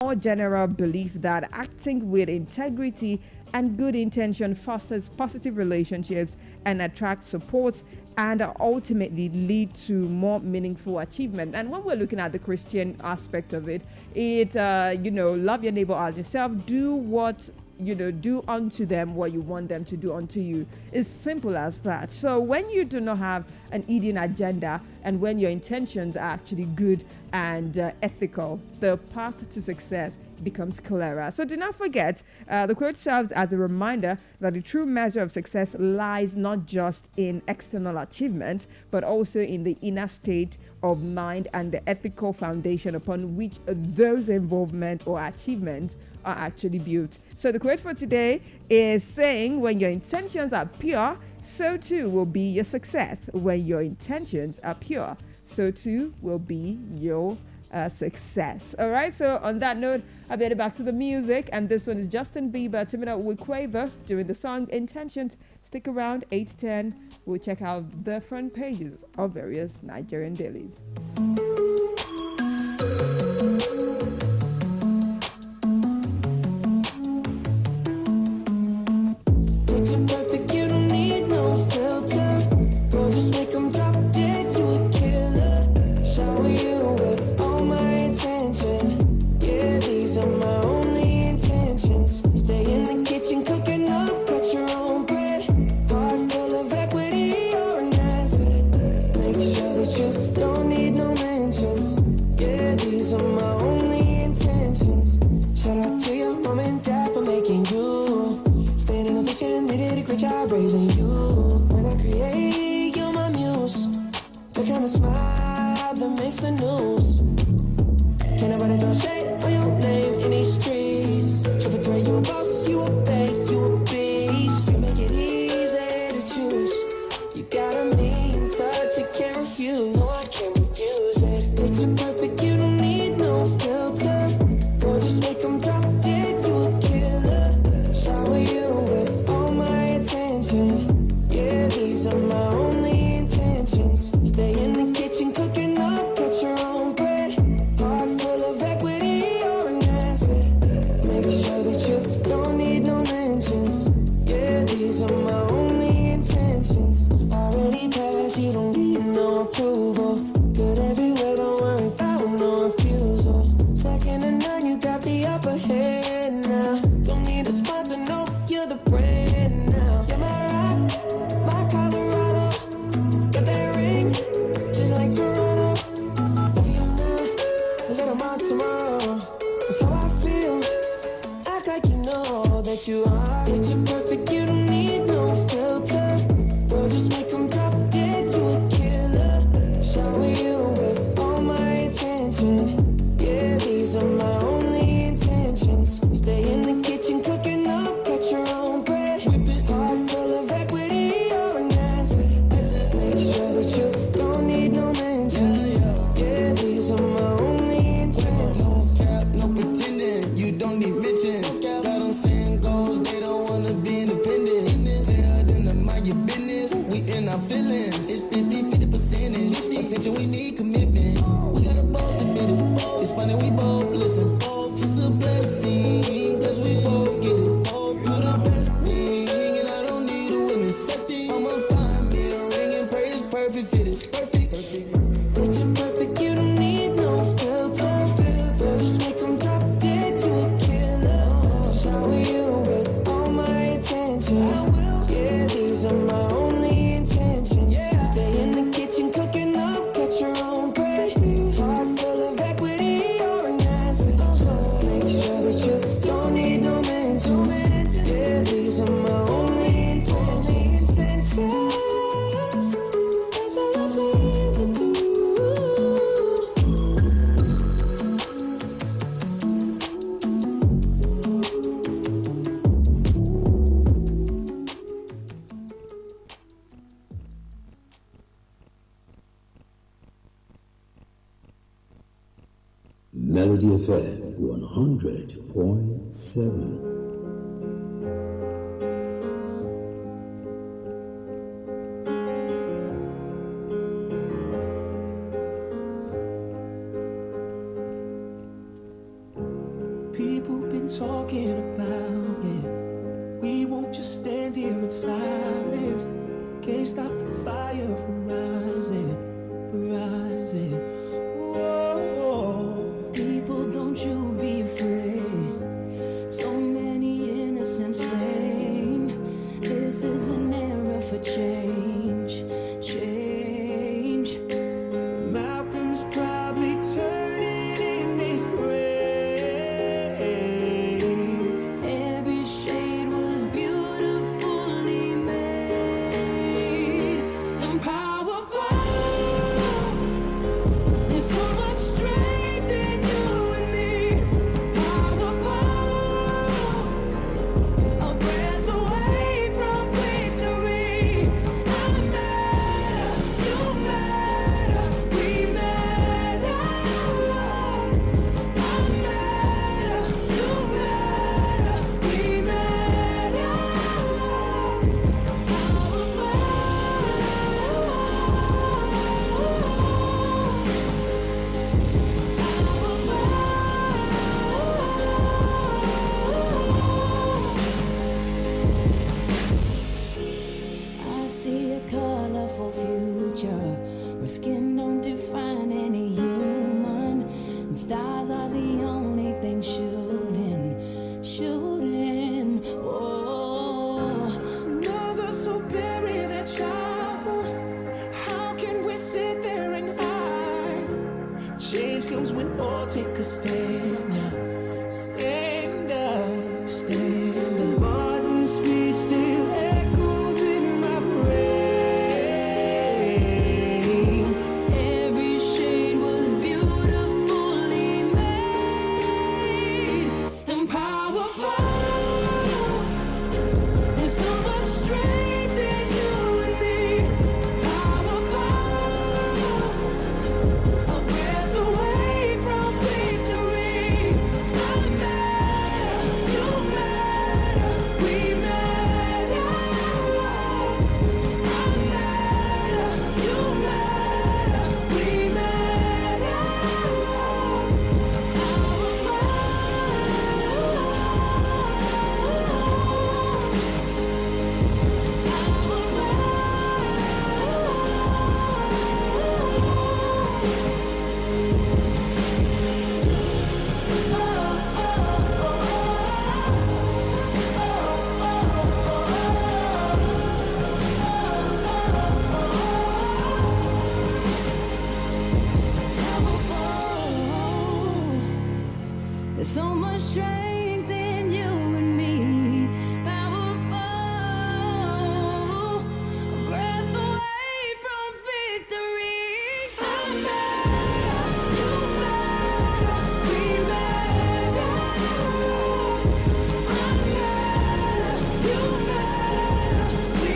more general belief that acting with integrity and good intention fosters positive relationships and attracts support and ultimately lead to more meaningful achievement. And when we're looking at the Christian aspect of it, love your neighbor as yourself, do what do unto them what you want them to do unto you. It's simple as that. So when you do not have an eating agenda and when your intentions are actually good and ethical, the path to success becomes clearer. So do not forget, the quote serves as a reminder that the true measure of success lies not just in external achievement, but also in the inner state of mind and the ethical foundation upon which those involvement or achievements are actually built. So the quote for today is saying, when your intentions are pure, so too will be your success. When your intentions are pure, so too will be your success. All right, so on that note, I'll be heading back to the music, and this one is Justin Bieber teaming up with Quaver during the song Intentions. Stick around, 8 to 10. We'll check out the front pages of various Nigerian dailies. Melody FM 100.7. People been talking about it. We won't just stand here in silence. Can't stop the fire from rising, rising. Whoa. People, don't you be afraid. So many innocent slain. This is an era for change, change. Malcolm's probably turning in his grave. Every shade was beautifully made and powerful. There's so much strength in you and me. Powerful. A breath away from victory. I matter, you matter, we matter. I matter, you matter, we matter. I see a colorful future where skin don't define any human, and stars are the only thing shooting, shooting. Oh, Mothers who bury their child. How can we sit there and hide? Change comes when all take a stand now. Stand up, stand up. Martin's speech still echoes in my brain. every shade was beautifully made and powerful. There's so much strength in you and me. Powerful. A breath away from victory. I matter, you matter, we matter. I matter, you matter, we matter. There's so much strength in you and me. Powerful. A breath away from victory. I matter, you matter, we matter. I matter, you matter, we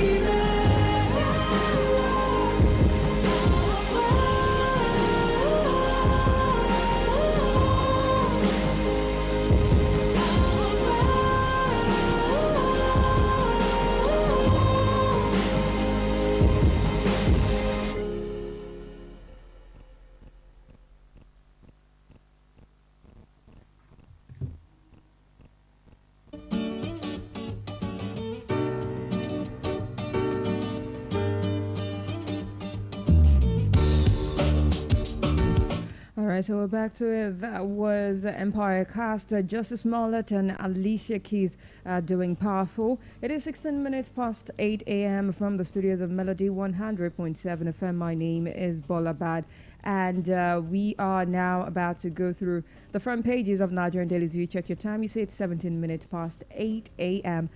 All right, so we're back to it. That was Empire Cast, Justice Smollett and Alicia Keys doing Powerful. It is 16 minutes past 8 a.m. from the studios of Melody 100.7 FM. My name is Bolabad, and we are now about to go through the front pages of Nigerian Dailies. You check your time, you see it's 17 minutes past 8 a.m.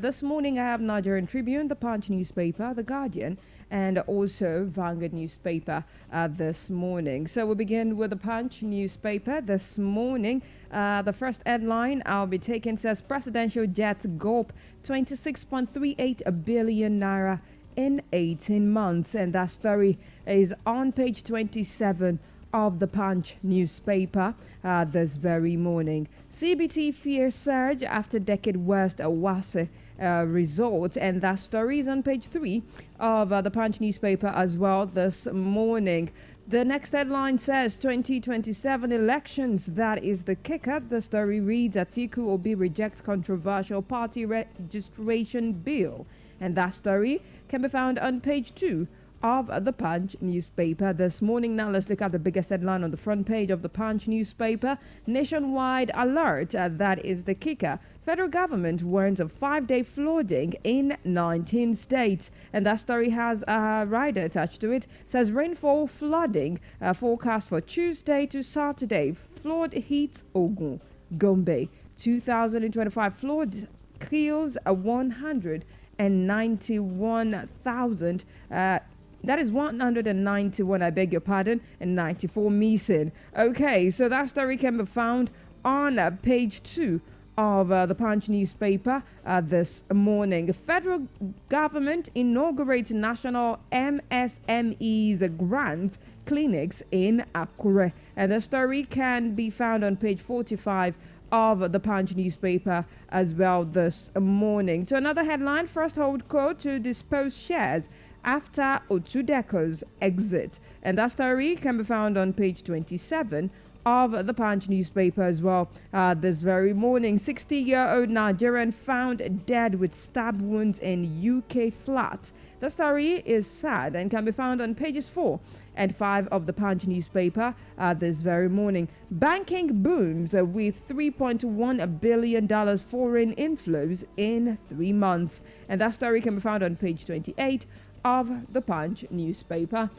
This morning I have Nigerian Tribune, the Punch newspaper, the Guardian, and also Vanguard newspaper this morning. So we'll begin with the Punch newspaper this morning. The first headline I'll be taking says presidential jet gulp 26.38 billion naira in 18 months. And that story is on page 27 of the Punch newspaper this very morning. CBT fears surge after decade worst Awase results, and that story is on page 3 of the Punch newspaper as well this morning. The next headline says 2027 elections. That is the kicker. The story reads Atiku Obi rejects controversial party registration bill. And that story can be found on page 2 of the Punch newspaper this morning. Now let's look at the biggest headline on the front page of the Punch newspaper. Nationwide alert. That is the kicker. Federal government warns of 5-day flooding in 19 states. And that story has a rider attached to it. Says rainfall flooding forecast for Tuesday to Saturday. Flood hits Ogun, Gombe. 2025 flood kills 191,000. That is 191, I beg your pardon, and 94 missing. Okay, so that story can be found on page 2 of the Punch newspaper this morning. The federal government inaugurates national MSMEs grants clinics in Akure. And the story can be found on page 45 of the Punch newspaper as well this morning. So another headline, first hold co to dispose shares after Otudeko's exit. And that story can be found on page 27 of the Punch newspaper as well. This very morning, 60-year-old Nigerian found dead with stab wounds in UK flat. The story is sad and can be found on pages 4 and 5 of the Punch newspaper this very morning. Banking booms with $3.1 billion foreign inflows in 3 months. And that story can be found on page 28 of the Punch newspaper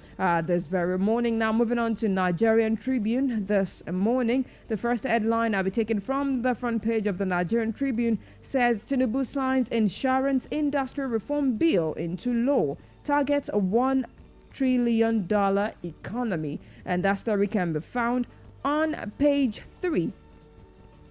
this very morning. Now moving on to Nigerian Tribune this morning. The first headline I'll be taken from the front page of the Nigerian Tribune says Tinubu signs insurance industry reform bill into law, targets a $1 trillion economy. And that story can be found on page 3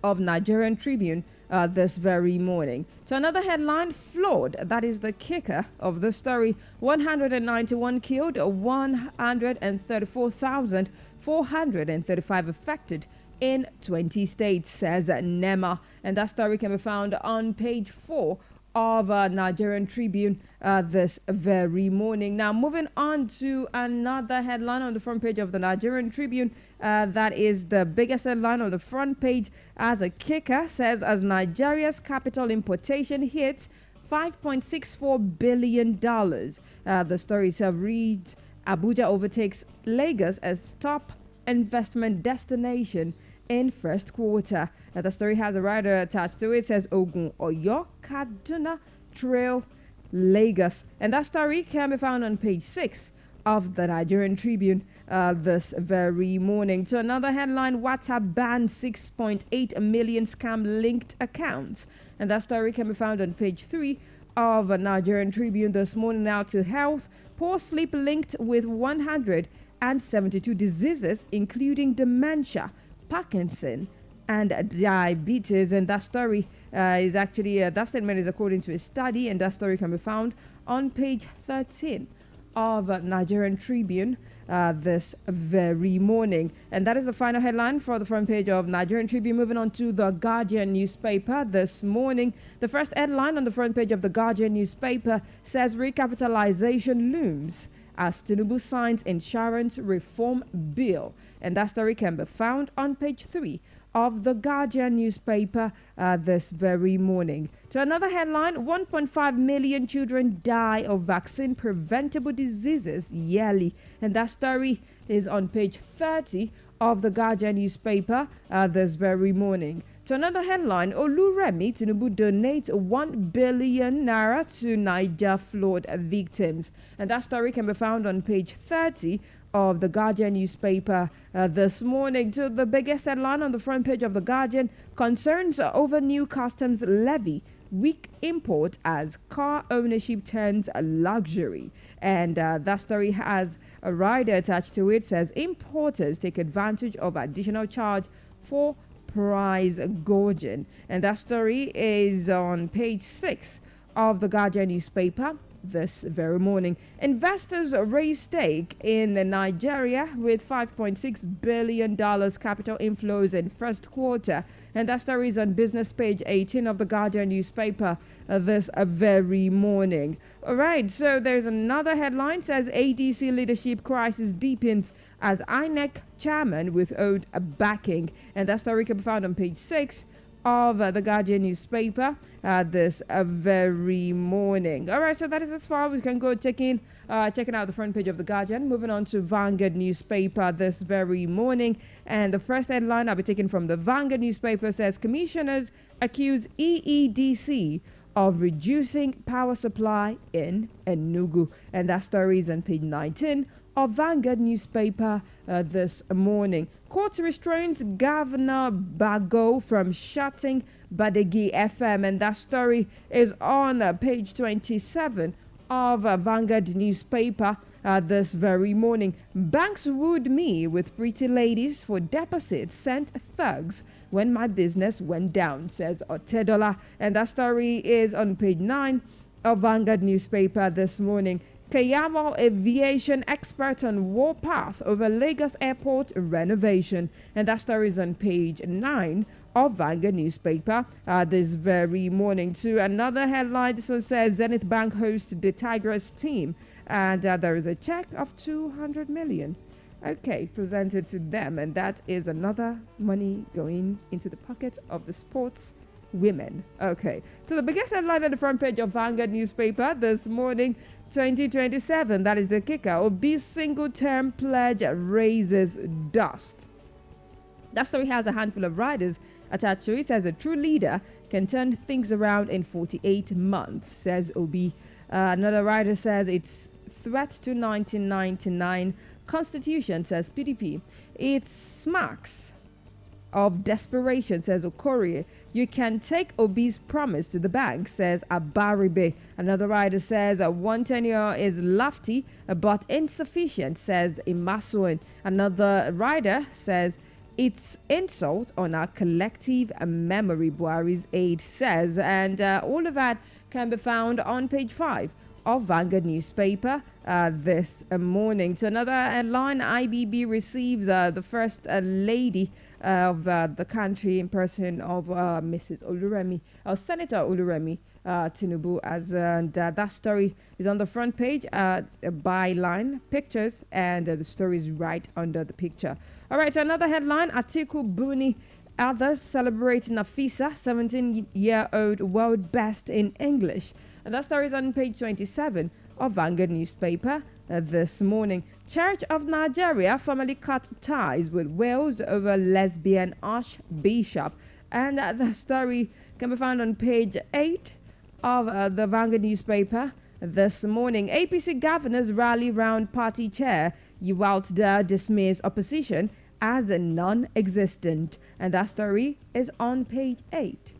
of Nigerian Tribune this very morning. So another headline, flawed. That is the kicker of the story. 191 killed, 134,435 affected in 20 states, says NEMA. And that story can be found on page 4 of Nigerian Tribune this very morning. Now moving on to another headline on the front page of the Nigerian Tribune. That is the biggest headline on the front page as a kicker, says as Nigeria's capital importation hits $5.64 billion. The story reads Abuja overtakes Lagos as top investment destination in first quarter. The story has a rider attached to it. It says Ogun, Oyo, Kaduna, Trail, Lagos. And that story can be found on page 6 of the Nigerian Tribune this very morning. To another headline, WhatsApp bans 6.8 million scam linked accounts. And that story can be found on page 3 of Nigerian Tribune this morning. Now to health, poor sleep linked with 172 diseases, including dementia, Parkinson, and diabetes. And that story is actually that statement is according to a study, and that story can be found on page 13 of Nigerian Tribune this very morning. And that is the final headline for the front page of Nigerian Tribune. Moving on to the Guardian newspaper this morning. The first headline on the front page of the Guardian newspaper says recapitalization looms as Tinubu signs insurance reform bill. And that story can be found on page 3 of the Guardian newspaper this very morning. To another headline, 1.5 million children die of vaccine preventable diseases yearly. And that story is on page 30 of the Guardian newspaper this very morning. To another headline, Oluremi Tinubu donates 1 billion naira to Niger flood victims. And that story can be found on page 30 of the Guardian newspaper this morning. To the biggest headline on the front page of the Guardian, concerns over new customs levy, weak import as car ownership turns a luxury. And that story has a rider attached to it, says importers take advantage of additional charge for price gouging. And that story is on page 6 of the Guardian newspaper this very morning. Investors raise stake in Nigeria with $5.6 billion capital inflows in first quarter. And that story is on business page 18 of the Guardian newspaper this very morning. All right, so there's another headline says ADC leadership crisis deepens as INEC chairman withhold backing. And that story can be found on page 6 of the Guardian newspaper this very morning. All right, so that is as far as we can go checking out the front page of the Guardian. Moving on to Vanguard newspaper this very morning, and the first headline I'll be taking from the Vanguard newspaper says commissioners accuse EEDC of reducing power supply in Enugu, and that story is on page 19 of Vanguard newspaper this morning. Court restrains Governor Bago from shutting Badegi FM, and that story is on page 27 of Vanguard newspaper this very morning. Banks wooed me with pretty ladies for deposits, sent thugs when my business went down, says Otedola, and that story is on page 9 of Vanguard newspaper this morning. Kayamo aviation expert on warpath over Lagos airport renovation, and that story is on page 9 of Vanguard newspaper this very morning. To another headline, this one says Zenith Bank hosts the Tigers team, and there is a check of 200 million. Okay, presented to them, and that is another money going into the pocket of the sports women. Okay, so the biggest headline on the front page of Vanguard newspaper this morning, 2027, that is the kicker. Obi's single-term pledge raises dust. That story has a handful of riders attached to it. Says a true leader can turn things around in 48 months, says Obi. Another rider says it's threat to 1999 Constitution, says PDP. It smacks of desperation, says Okorie. You can take Obi's promise to the bank, says Abaribe. Another rider says one tenure is lofty but insufficient, says Imasuen. Another rider says it's insult on our collective memory, Buhari's aide says. And all of that can be found on page 5 of Vanguard newspaper this morning. To another headline, IBB receives the first lady of the country in person of Mrs. Oluremi, Senator Oluremi Tinubu, as that story is on the front page, a byline, pictures, and the story is right under the picture. All right, another headline, Atiku Buni, others celebrating Nafisa, 17-year-old world best in English. And that story is on page 27 of Vanguard newspaper this morning. Church of Nigeria formally cut ties with Wales over lesbian archbishop. And the story can be found on page 8 of the Vanguard newspaper this morning. APC governors rally round party chair. Yuwaltda dismiss opposition as a non-existent. And that story is on page 8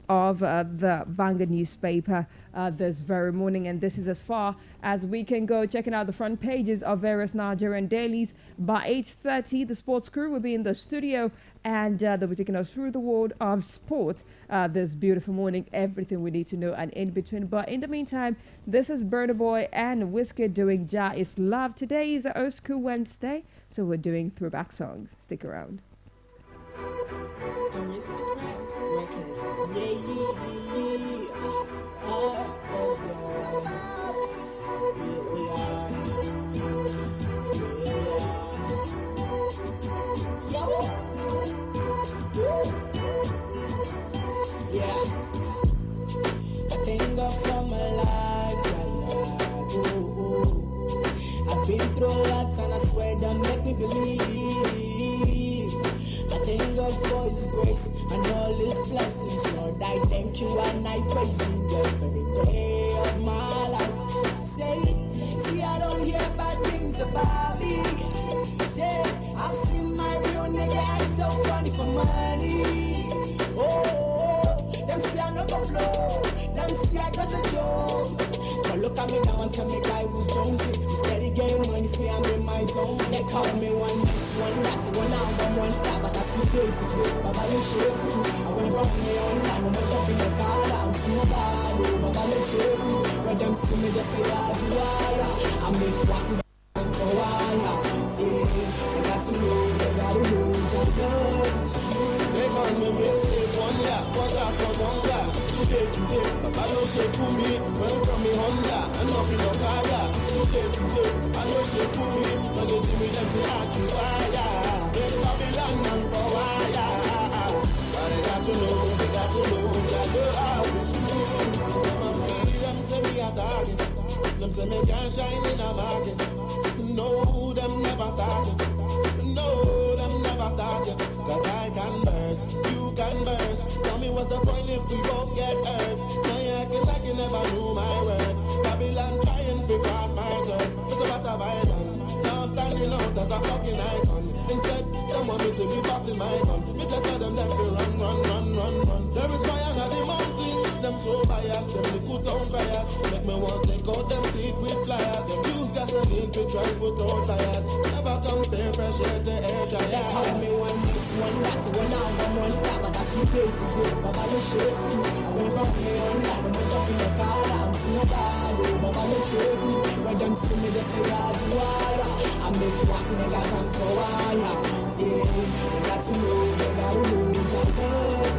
of the Vanguard newspaper this very morning. And this is as far as we can go, checking out the front pages of various Nigerian dailies. By 8:30, the sports crew will be in the studio, and they'll be taking us through the world of sports this beautiful morning. Everything we need to know and in between. But in the meantime, this is Burna Boy and Whiskey doing Ja Is Love. Today is Old School Wednesday, so we're doing throwback songs. Stick around. Aristocrat Records. I thank God for my life, I've been through lots and I swear don't make me believe. I thank God for His grace and all His blessings, Lord. I thank You and I praise You every day of my life. See, I don't hear bad things about me. Say, I've seen my real nigga act so funny for money. Oh, them say I no go flow. Them say I just a jokes. But look at me now and tell me guy was Jonesy. Steady getting money, see I'm in my zone. They call me one this, one that, one out, one that, but I still get to play. Baba, you shake me. I went from me on time, I'm jump in the car, I'm too bad. Baba, you shake me. When them see me, they say, ah, you are. I make one for wire. See, they got to know, just love is true. They call me mistake. water for hunger. Today, Papa no shake for me. When from me Honda, and up in Okada. Today, I no shake for me. When they see me, them say, Achuaya. They Babylon and Kawaya. But they got to know, that the house is true. Them say me a target. Them say me can't shine in a market. No, them never started. No, them never started. Cause I can burst, you can burst. Tell me what's the point if we both get hurt? Now you acting like you never knew my word. Babylon trying to pass my turn. It's about a violence. Now I'm standing out as a fucking icon. Instead, they want me to be passing my gun. Me just tell them to run. There is fire on the mountain. Them so biased, them the good town fires. Make me want to take out them teeth with pliers. Them use gasoline to try put out tires. Never compare fresh air to air dryers. They call me one this, one that, one out, one that. But that's me crazy, Baba no shake me. When you from me on that, when you jump in the car, I'm seeing nobody. Baba no shake me. When them see me, they say, God's wire. I make walk niggas and for wire. See, they got to know, they got to know.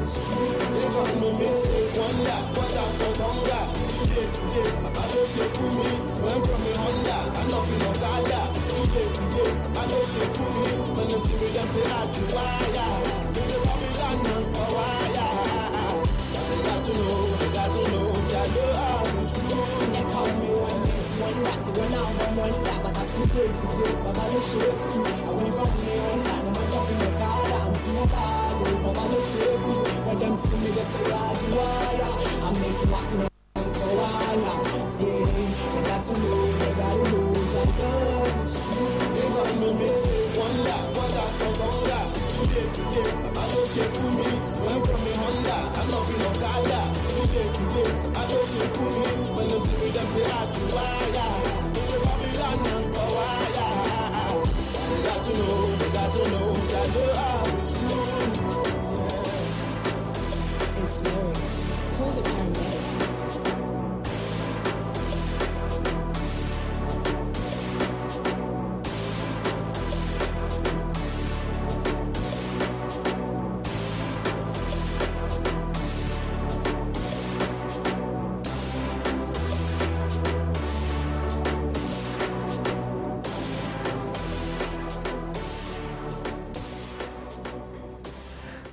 They call me mixtape wonder, water for hunger. Today, Papa no shake for me. When from me Honda, and up in Okada. Today, Papa no shake for me. When them see me, them say Achuaya. They say Babylon and Kawaya. They got to know, that the house is true. They call me one this, one that, one out, one that. But that's me crazy, Baba no shake me. When you from me on that, when you jump in the car, I'm seeing nobody. Baba no shake me. When them see me, they say God's wire. I make walk for wire. See, they got to know, they got to know that love is true. They call me mixtape wonder, water for hunger. Today, Papa no shake for me. When from me Honda, and up in Okada. Today, Papa no shake for me. When them see me, them say Achuaya. They say Babylon and Kawaya. They got to know, that the house is true. It's Mary. Call the paramedic.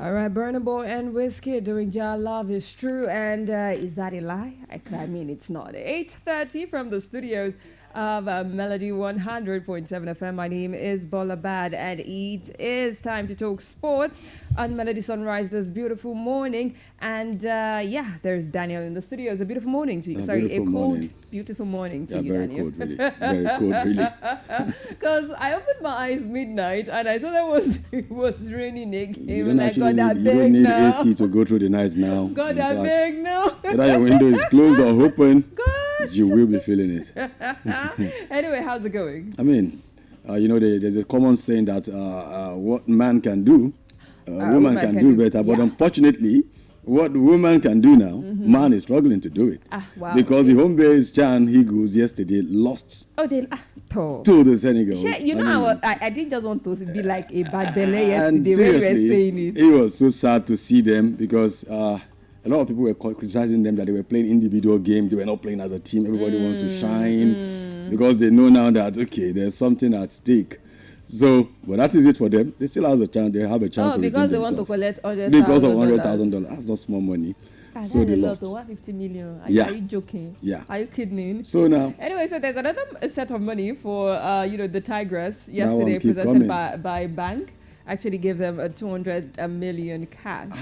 All right, Burna Boy and Whiskey doing Ja Love is true. And is that a lie? I mean, it's not. 8:30 from the studios of Melody 100.7 FM. My name is Bolabad, and it is time to talk sports on Melody Sunrise this beautiful morning. And there's Daniel in the studio. It's a beautiful morning to you. Beautiful morning to you, very Daniel. cold, really. Very cold, really. Because I opened my eyes midnight and I thought it was raining again. You don't actually need AC to go through the night now. God, I beg now. Whether your window is closed or open, God. you will be feeling it. Anyway, how's it going? I mean, there's a common saying that what man can do, woman can do better. But unfortunately, what woman can do now, man is struggling to do it. Wow. Because the home-based Chan Eagles yesterday lost to the Senegal. I didn't just want to be like a bad belly yesterday and when we were seriously, saying it. It was so sad to see them because a lot of people were criticizing them that they were playing individual games. They were not playing as a team. Everybody wants to shine because they know now that, okay, there's something at stake. So, but that is it for them. They still have a chance. They have a chance. Oh, because they want to collect $100,000. Because of $100,000. That's not small money. So they lost. 150 million. Are you joking? Yeah. Are you kidding? So now. Anyway, so there's another set of money for the Tigress yesterday presented by Bank. Actually gave them a 200 million cash.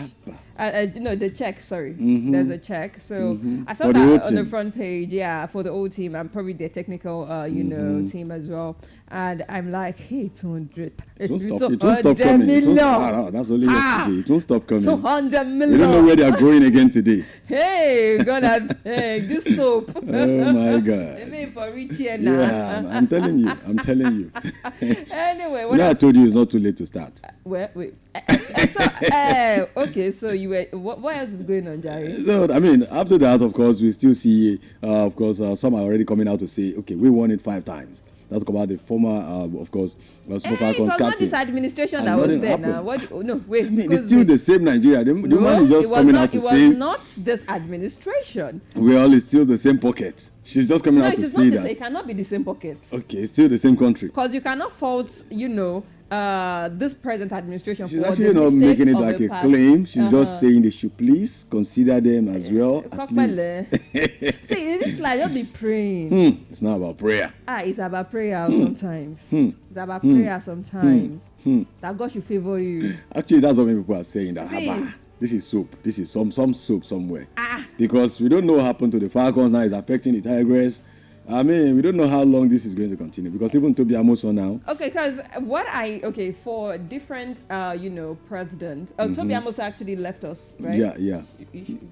The check, sorry. There's a check. So I saw that on the front page, for the old team and probably their technical, team as well. And I'm like, hey, 200. It won't stop coming. That's only yesterday. It won't stop coming. 200 million. We don't know where they are going again today. Hey, God, I beg. This soap. Oh, my God. I mean, for rich here now. Yeah, I'm telling you. Anyway, I told you it's not too late to start. Wait. Okay, so you were. What else is going on, Jerry? So, I mean, after that, of course, we still see, some are already coming out to say, okay, we won it 5 times. That's about the former, of course, Super It Falcons was not captain. this administration And that was nothing there happened. now. What? No, wait. I mean, because it's still the same Nigeria. The man is just coming out to say, it was not this administration. well, it's still the same pocket. She's just coming No, out it to is say not. that. It cannot be the same pocket. Okay, it's still the same country. Because you cannot fault, this present administration She's for actually the not mistake making it of like the a past. claim. She's just saying they should please consider them as well. At least. See, this like just be praying. It's not about prayer. It's about prayer sometimes. It's about prayer sometimes. That God should favor you. Actually, that's what many people are saying. That See. this is soap. This is some soap somewhere. Because we don't know what happened to the Falcons now. It's affecting the Tigers. I mean, we don't know how long this is going to continue. Because even Toby Amoso now. Okay, because for different, president. Toby Amos actually left us, right? Yeah.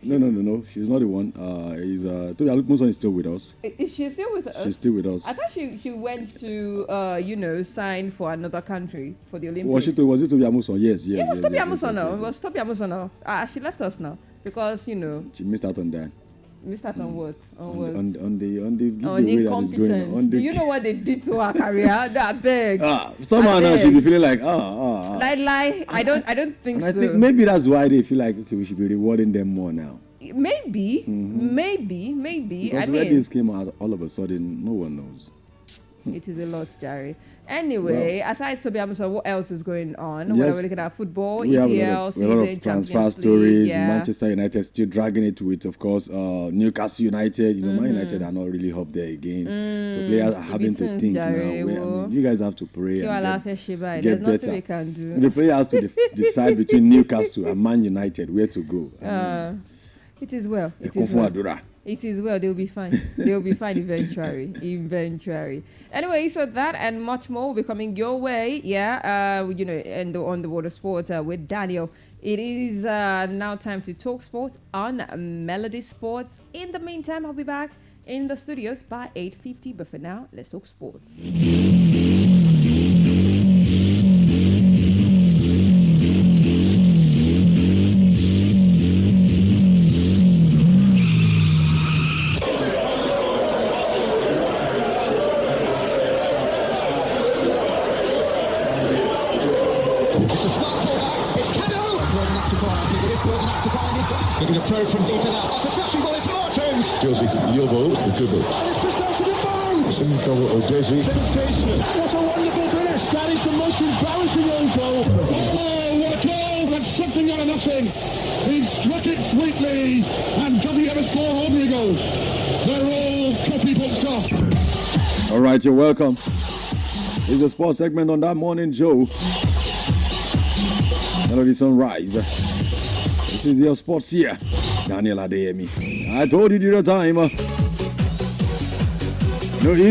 No. She's not the one. Toby Amoso is still with us. Is she still with us? She's still with us. I thought she went to, sign for another country for the Olympics. Was it Toby Amoso? Yes. It was Toby Amoso now. yes. It was Toby Amoso now. She left us now because, She missed out on that. missed out on what? On the incompetence. Do you know what they did to her career? That beg. Somehow now she'll be feeling like, Lie. I don't think and so. I think maybe that's why they feel like, okay, we should be rewarding them more now. Maybe. Because I when mean, this came out, all of a sudden, no one knows. it is a lot, Jerry. Anyway, aside Toby Amusa, what else is going on? Yes. We're looking at football, We have EPL a season, lot of transfer Champions stories. League, yeah. Manchester United still dragging it with, of course, Newcastle United. Man United are not really up there again. So players are having to think now. You guys have to pray. There's nothing we can do. The player has to decide between Newcastle and Man United where to go. It is well. It is well. They'll be fine. They'll be fine eventually. Anyway, so that and much more will be coming your way. Yeah. And on the world of sports with Daniel. It is now time to talk sports on Melody Sports. In the meantime, I'll be back in the studios by 8:50. But for now, let's talk sports. Third from deep in that. It's a smashing ball. It's Martins. Josie, Yobo, the dribble. And it's pushed out to the bar. Simcoe or Desi. Sensational. What a wonderful finish. That is the most embarrassing own goal. Oh, what a goal. That's something out of nothing. He struck it sweetly. And does he ever score ordinary goals? They're all copybooks off. All right, you're welcome. It's a sports segment on that morning, Joe. Melody Sunrise. This is your sports here, Daniel Adeyemi. I told you the other time. It's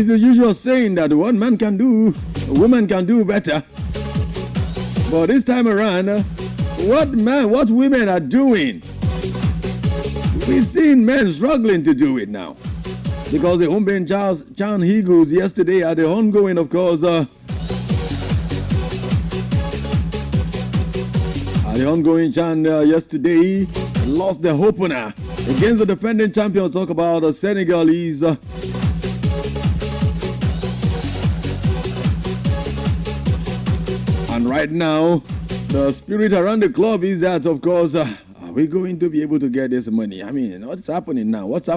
the usual saying that one man can do, a woman can do better. But this time around, what women are doing, we've seen men struggling to do it now. Because the Homeben Chan Eagles yesterday at the ongoing, of course, the ongoing Chan yesterday lost the opener against the defending champion. Talk about the Senegalese. And right now, the spirit around the club is that, of course, are we going to be able to get this money? I mean, what's happening now? But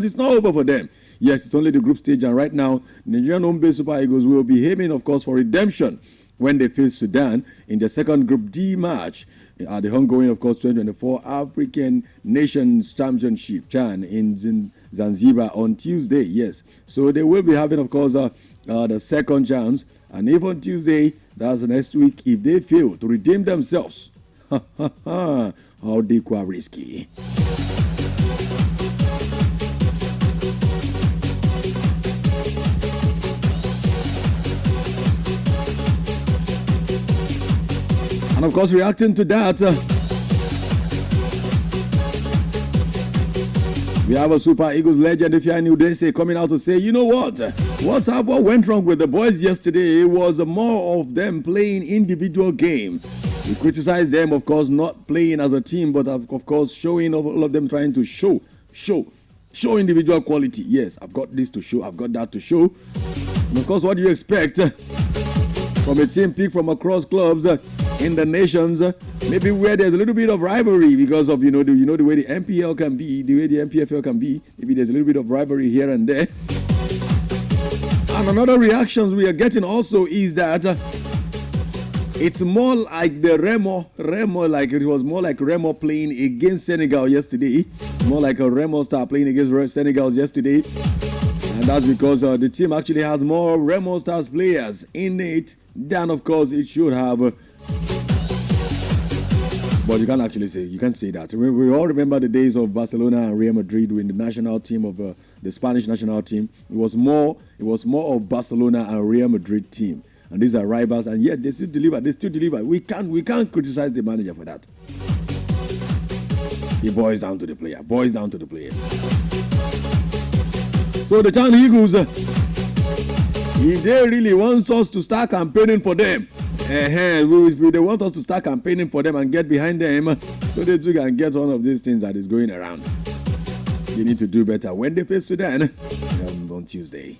it's not over for them. Yes, it's only the group stage, and right now, Nigerian home-based Super Eagles will be aiming, of course, for redemption when they face Sudan in the second Group D match at the ongoing, of course, 2024 African Nations Championship, Chan, in Zanzibar on Tuesday. Yes, so they will be having, of course, the second chance, and if on Tuesday, that's next week, if they fail to redeem themselves, how they quite risky. And of course, reacting to that, we have a Super Eagles legend, if you knew say, coming out to say, you know what? What's up? What went wrong with the boys yesterday? It was more of them playing individual game. We criticized them, of course, not playing as a team, but of course, showing all of them trying to show individual quality. Yes, I've got this to show, I've got that to show. And of course, what do you expect from a team picked from across clubs in the nations? Maybe where there's a little bit of rivalry because of the way the MPL can be, the way the MPFL can be. Maybe there's a little bit of rivalry here and there. And another reactions we are getting also is that it's more like the Remo, like it was more like Remo playing against Senegal yesterday. More like a Remo star playing against Senegal yesterday. And that's because the team actually has more Remo Stars players in it than, of course, it should have. But you can't actually say, you can't say that. We all remember the days of Barcelona and Real Madrid with the national team of the Spanish national team. It was more of Barcelona and Real Madrid team. And these are rivals, and yet they still deliver. We can't criticize the manager for that. It boils down to the player. So the Town Eagles, if they really want us to start campaigning for them, they want us to start campaigning for them and get behind them, so they too can get one of these things that is going around. You need to do better when they face Sudan on Tuesday.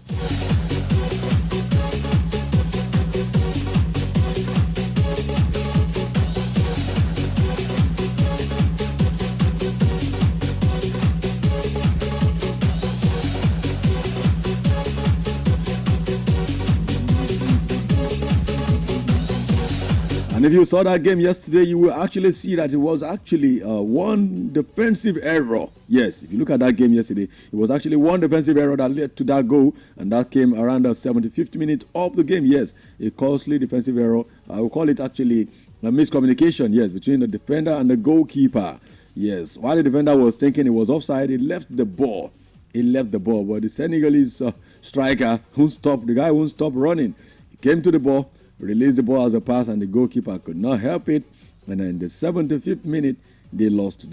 And if you saw that game yesterday, you will actually see that it was actually one defensive error. Yes, if you look at that game yesterday, it was actually one defensive error that led to that goal, and that came around the 75th minute of the game. Yes, a costly defensive error. I will call it actually a miscommunication, yes, between the defender and the goalkeeper. Yes, while the defender was thinking it was offside, he left the ball. But the Senegalese striker, the guy who stopped running, he came to the ball, released the ball as a pass, and the goalkeeper could not help it. And in the 75th minute, they lost it.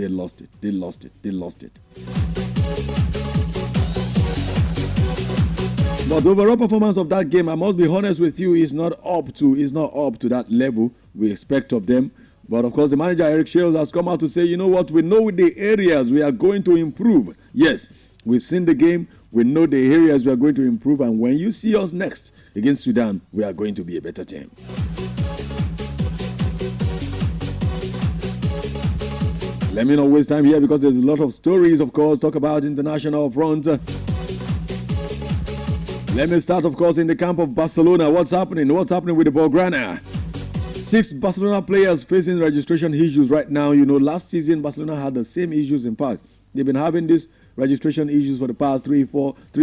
But the overall performance of that game, I must be honest with you, is not up to that level we expect of them. But of course, the manager Eric Shales has come out to say, you know what, we know the areas we are going to improve. Yes, we've seen the game. We know the areas we are going to improve, and when you see us next against Sudan, we are going to be a better team. Let me not waste time here because there's a lot of stories, of course, talk about international front. Let me start, of course, in the camp of Barcelona. What's happening with the Blaugrana? 6 Barcelona players facing registration issues right now. You know, last season, Barcelona had the same issues. In fact, they've been having these registration issues for the past 3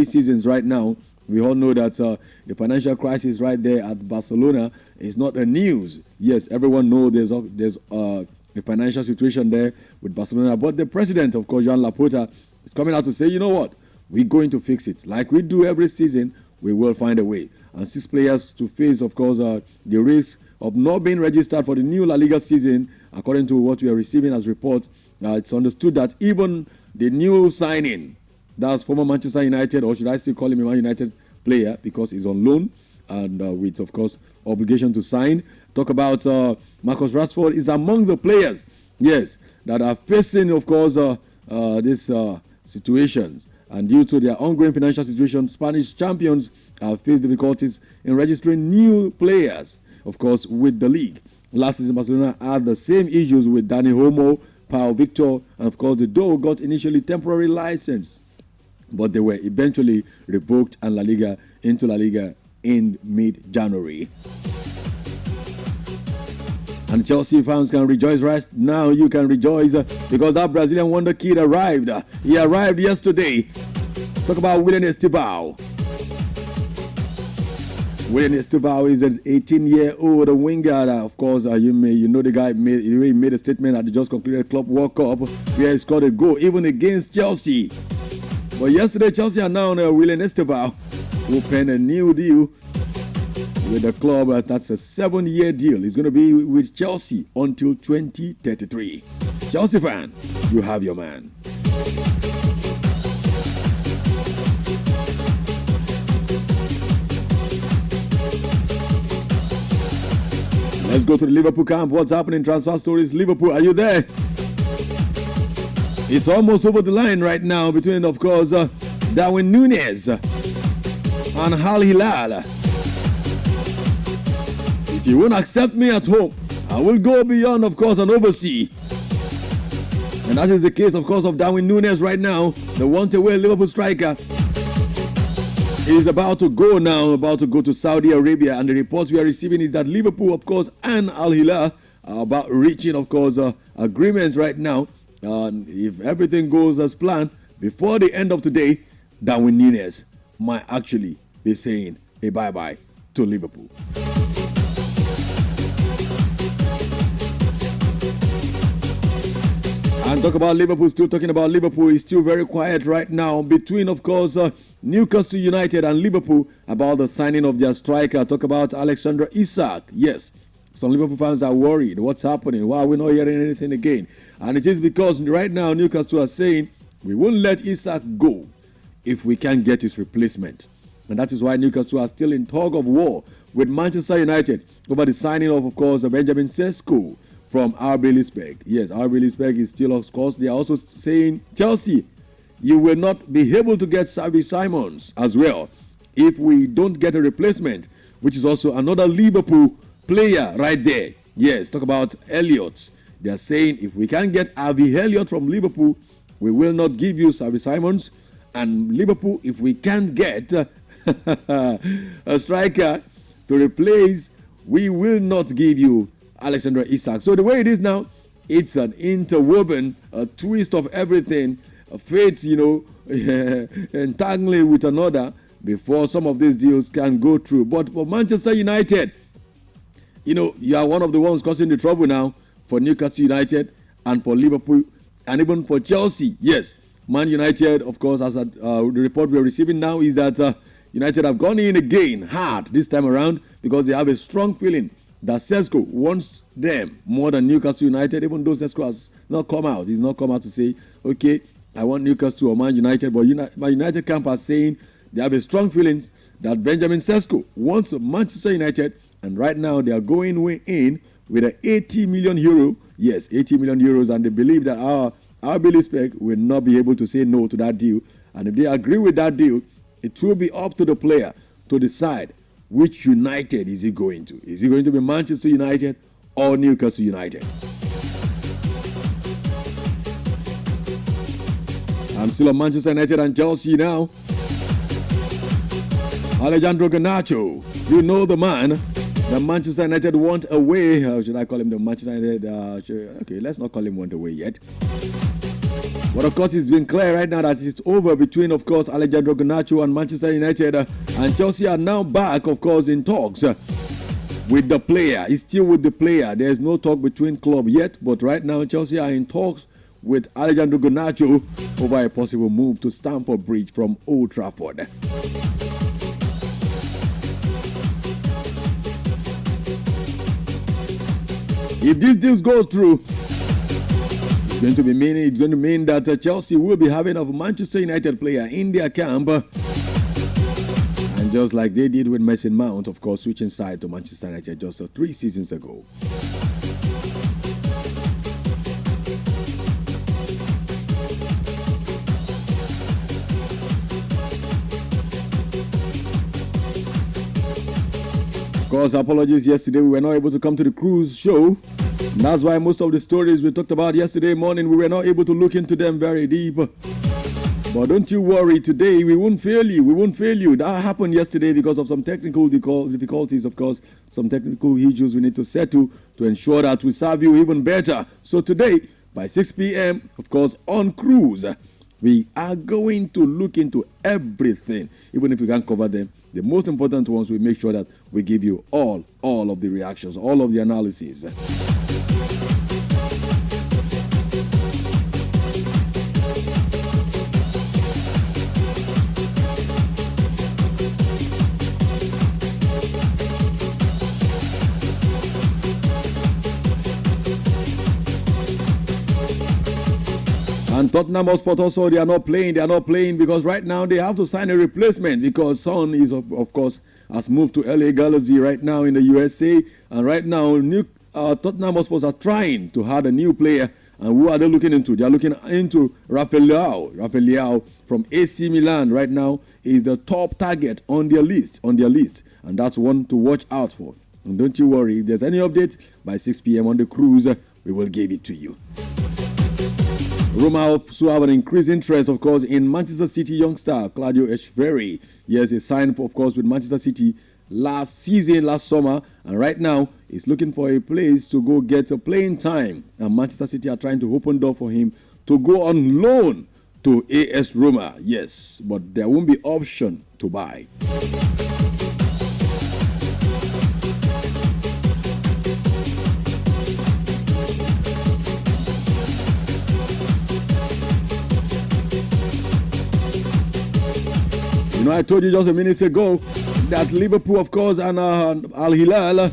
seasons right now. We all know that the financial crisis right there at Barcelona is not a news. Yes, everyone knows there's a financial situation there with Barcelona. But the president, of course, Joan Laporta, is coming out to say, you know what, we're going to fix it. Like we do every season, we will find a way. And 6 players to face, of course, the risk of not being registered for the new La Liga season. According to what we are receiving as reports, it's understood that even the new signing, that's former Manchester United, or should I still call him a Man United player because he's on loan and with, of course, obligation to sign. Talk about Marcus Rashford is among the players, yes, that are facing, of course, these situations. And due to their ongoing financial situation, Spanish champions have faced difficulties in registering new players, of course, with the league. Last season, Barcelona had the same issues with Dani Olmo, Pau Victor, and of course the duo got initially temporary license, but they were eventually revoked and La Liga into La Liga in mid-January. And Chelsea fans can rejoice right now. You can rejoice because that Brazilian wonder kid arrived. He arrived yesterday. Talk about William Estevao. William Estevao is an 18-year-old winger. Of course, you know the guy made a statement at the just concluded Club World Cup where he scored a goal even against Chelsea. But yesterday, Chelsea announced William Estevao will pen a new deal with the club. That's a 7-year deal. He's going to be with Chelsea until 2033. Chelsea fan, you have your man. Let's go to the Liverpool camp. What's happening? Transfer stories. Liverpool, are you there? It's almost over the line right now between, of course, Darwin Núñez and Al Hilal. If you won't accept me at home, I will go beyond, of course, and oversee. And that is the case, of course, of Darwin Núñez right now. The want-away Liverpool striker is about to go to Saudi Arabia. And the reports we are receiving is that Liverpool, of course, and Al Hilal are about reaching, of course, agreements right now. If everything goes as planned, before the end of today, Darwin Núñez might actually be saying a bye-bye to Liverpool. And talking about Liverpool, is still very quiet right now between, of course, Newcastle United and Liverpool about the signing of their striker. Talk about Alexander Isak. Yes, some Liverpool fans are worried. What's happening? Why are we not hearing anything again? And it is because right now Newcastle are saying we won't let Isak go if we can't get his replacement. And that is why Newcastle are still in tug of war with Manchester United over the signing of course, Benjamin Sesko from RB Leipzig. Yes, RB Leipzig is still, of course, they are also saying, Chelsea, you will not be able to get Xavi Simons as well if we don't get a replacement, which is also another Liverpool player right there. Yes, talk about Elliott. They are saying if we can't get Harvey Elliott from Liverpool, we will not give you Xavi Simons. And Liverpool, if we can't get a striker to replace, we will not give you Alexander Isak. So the way it is now, it's an interwoven twist of everything, fate, entangling with another before some of these deals can go through. But for Manchester United, you are one of the ones causing the trouble now for Newcastle United and for Liverpool and even for Chelsea. Yes, Man United, of course, as the report we're receiving now is that United have gone in again hard this time around because they have a strong feeling that Sesko wants them more than Newcastle United, even though Sesko has not come out. He's not come out to say, okay, I want Newcastle or Man United. But Man United camp are saying they have a strong feelings that Benjamin Sesko wants Manchester United. And right now they are going in with an 80 million euro. Yes, 80 million euros. And they believe that our RB will not be able to say no to that deal. And if they agree with that deal, it will be up to the player to decide which United is he going to. Is he going to be Manchester United or Newcastle United? I'm still on Manchester United and Chelsea now. Alejandro Garnacho, you know the man that Manchester United want away. How should I call him the Manchester United? Okay, let's not call him want away yet. But of course, it's been clear right now that it's over between, of course, Alejandro Garnacho and Manchester United. And Chelsea are now back, of course, in talks with the player. He's still with the player. There's no talk between club yet. But right now, Chelsea are in talks with Alejandro Garnacho over a possible move to Stamford Bridge from Old Trafford. If this deal goes through, it's going to mean that Chelsea will be having a Manchester United player in their camp. And just like they did with Mason Mount, of course, switching side to Manchester United just 3 seasons ago. Of course, apologies yesterday. We were not able to come to the cruise show. That's why most of the stories we talked about yesterday morning, we were not able to look into them very deep. But don't you worry, today we won't fail you. We won't fail you. That happened yesterday because of some technical difficulties, of course, some technical issues we need to settle to ensure that we serve you even better. So today, by 6 p.m., of course, on cruise, we are going to look into everything, even if we can't cover them. The most important ones, we make sure that we give you all of the reactions, all of the analysis. And Tottenham Hotspur also, they are not playing because right now they have to sign a replacement because Son is, of course, has moved to LA Galaxy right now in the USA. And right now, Tottenham Hotspur are trying to add a new player. And who are they looking into? They are looking into Rafael Leao. Rafael Leao from AC Milan right now is the top target on their list. And that's one to watch out for. And don't you worry, if there's any update by 6 p.m. on the cruise, we will give it to you. Roma also have an increased interest, of course, in Manchester City youngster Claudio Echeverri. Yes, he signed, of course, with Manchester City last summer, and right now he's looking for a place to go get a playing time. And Manchester City are trying to open door for him to go on loan to AS Roma. Yes, but there won't be option to buy. You know, I told you just a minute ago that Liverpool, of course, and Al Hilal are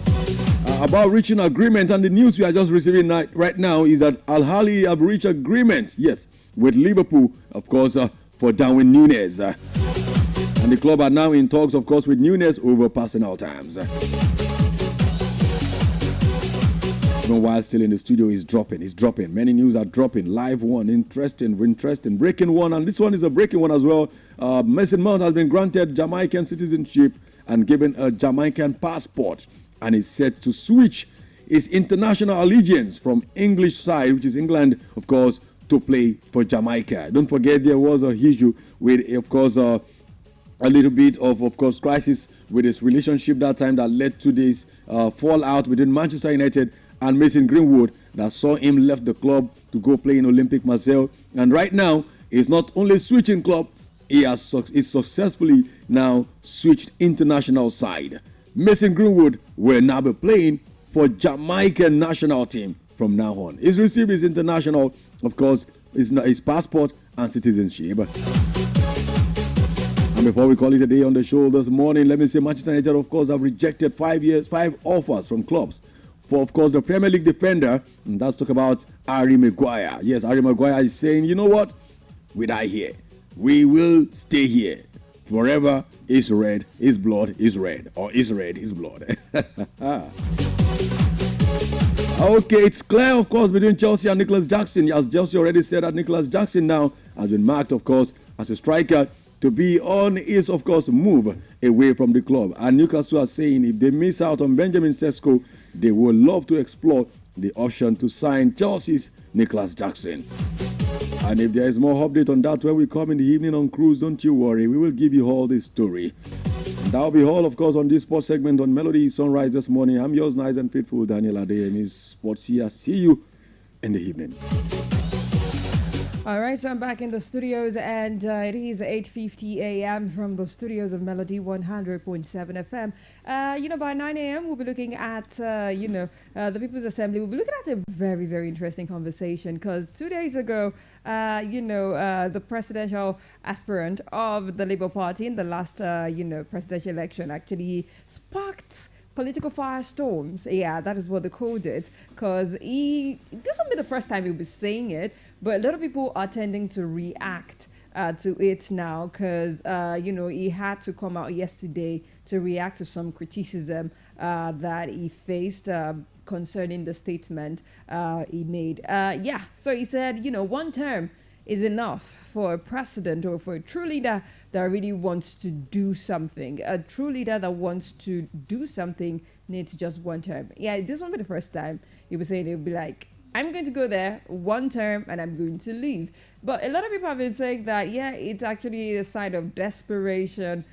about reaching agreement. And the news we are just receiving right now is that Al Hilal have reached agreement, yes, with Liverpool, of course, for Darwin Núñez. And the club are now in talks, of course, with Núñez over personal terms. While still in the studio, is dropping. Many news are dropping. Live one, interesting, breaking one, and this one is a breaking one as well. Mason Mount has been granted Jamaican citizenship and given a Jamaican passport, and is set to switch his international allegiance from English side, which is England, of course, to play for Jamaica. Don't forget there was a issue with, of course, a little bit of course, crisis with his relationship that time that led to this fallout between Manchester United and Mason Greenwood that saw him left the club to go play in Olympique Marseille. And right now, he's not only switching club, he's successfully now switched international side. Mason Greenwood will now be playing for Jamaican national team from now on. He's received his international, of course, his passport and citizenship. And before we call it a day on the show this morning, let me say Manchester United, of course, have rejected 5 offers from clubs for, of course, the Premier League defender. And let's talk about Harry Maguire. Yes, Harry Maguire is saying, you know what? We die here. We will stay here. Forever is red, his blood is red. Or is red, his blood. Okay, it's clear, of course, between Chelsea and Nicholas Jackson. As Chelsea already said that Nicholas Jackson now has been marked, of course, as a striker to be on his, of course, move away from the club. And Newcastle are saying if they miss out on Benjamin Sesko, they would love to explore the option to sign Chelsea's Nicholas Jackson. And if there is more update on that when we come in the evening on cruise, don't you worry, we will give you all this story. And that will be all, of course, on this sports segment on Melody Sunrise this morning. I'm yours, nice and faithful, Daniel Adeyemi, Sports here. See you in the evening. All right, so I'm back in the studios, and it is 8:50 a.m. from the studios of Melody 100.7 FM. By 9 a.m. we'll be looking at, the People's Assembly. We'll be looking at a very, very interesting conversation because 2 days ago, the presidential aspirant of the Labour Party in the last, presidential election actually sparked political firestorms. Yeah, that is what they called it. Because this won't be the first time he'll be saying it, but a lot of people are tending to react to it now because, he had to come out yesterday to react to some criticism that he faced concerning the statement he made. So he said, one term is enough for a president or for a true leader that really wants to do something. A true leader that wants to do something needs just one term. Yeah, this won't be the first time he was saying it. Would be like, I'm going to go there one term and I'm going to leave. But a lot of people have been saying that, it's actually a sign of desperation.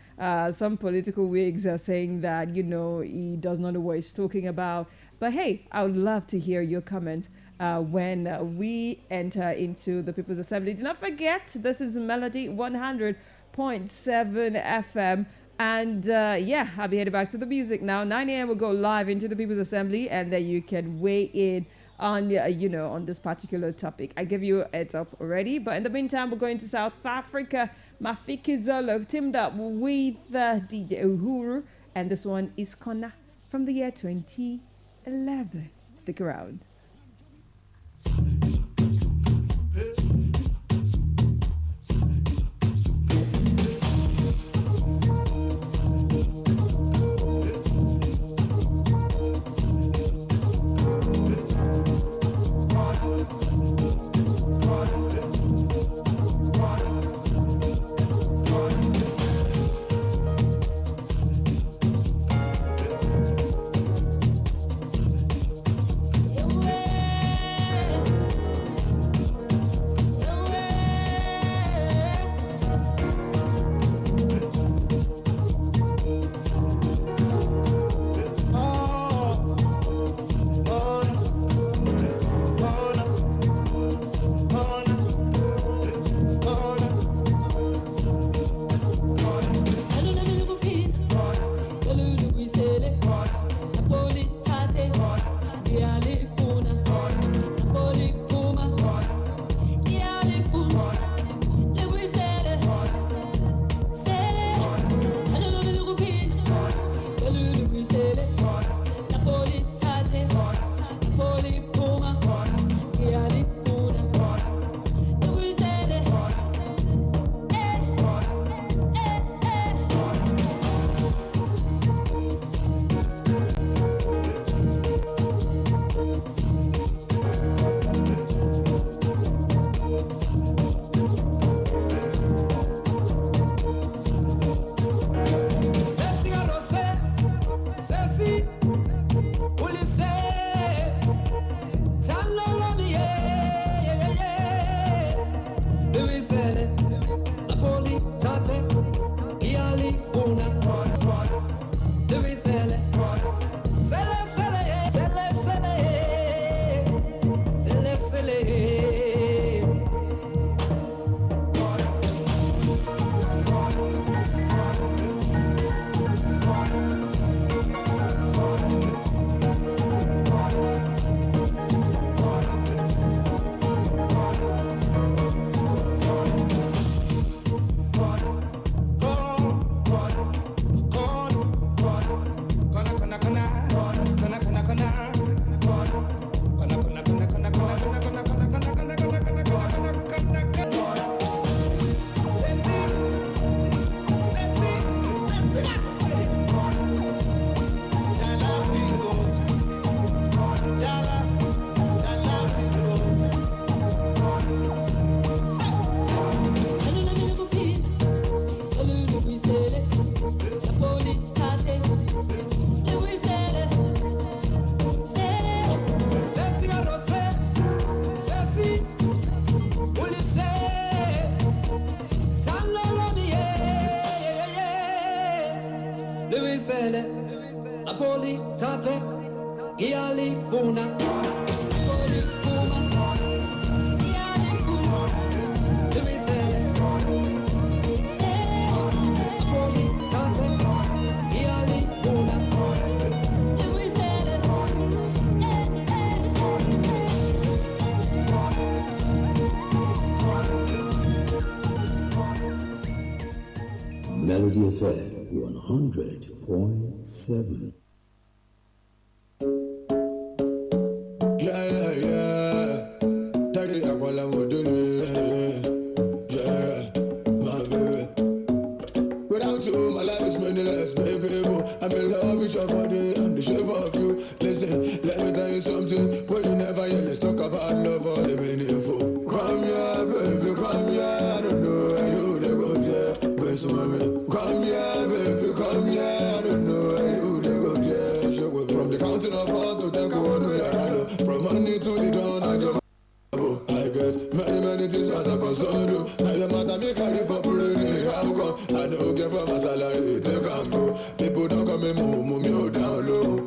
Some political wigs are saying that, he does not know what he's talking about. But hey, I would love to hear your comment when we enter into the People's Assembly. Do not forget, this is Melody 100.7 FM. And I'll be heading back to the music now. 9 a.m. we'll go live into the People's Assembly, and then you can weigh in on on this particular topic. I give you a heads up already, but in the meantime, we're going to South Africa. Mafiki Zolo teamed up with DJ Uhuru, and this one is Kona from the year 2011. Stick around. Sele, Napoli, Tate, Iali, Funa, Louis Sele, Sele, Sele, Sele, Sele, Sele, Sele. Napoli, Tate, Iali, Funa. Napoli, Fuma, Iali, Funa. Louis Sele, Napoli, Tate, Iali, Funa. Louis Sele, Melody FM 100.7. Without you, my life is meaningless, baby. I'm in love with your body and the shape of you. Listen, let me tell you something. When you never hear, let's talk about love or the meaningful. Come here, baby, come here. I don't know where you they go there. Best woman. Come here, baby, come here. I don't know where you they go there. From the counting of 1 to 10, go on, from money to the dawn, I just I get many things as I pass on do. Now your mother me carry for purely. How come I don't get for my salary? They can go. People don't come and move me down low.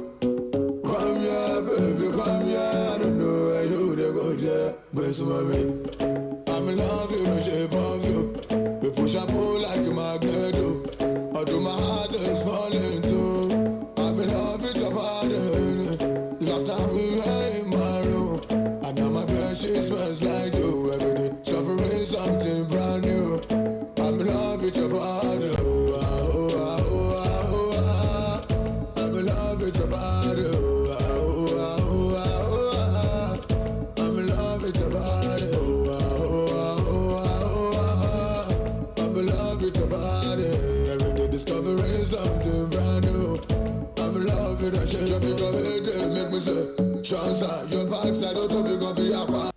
Come here, baby, come here. I don't know where you they go there. Best mommy, I'm in love with the shape of you. We push and pull like a magnet. Although my heart is falling too. I'm in love with your body. Last time we were in my room. And now my bed, she smells like you every day. Suffering something brand new. I'm in love with your body. Oh, ah, oh, ah, oh, ah, oh, ah. I'm in love with your body. Oh, ah, oh, ah, oh, ah, oh, ah. I'm in love with your body. Oh, ah, oh, ah, oh, ah, oh, ah. I'm in love with your body. Every day discovering something brand new. I'm in love with that shit. You pick up it, make me say, Shansa, your backside don't tell me gonna be a part.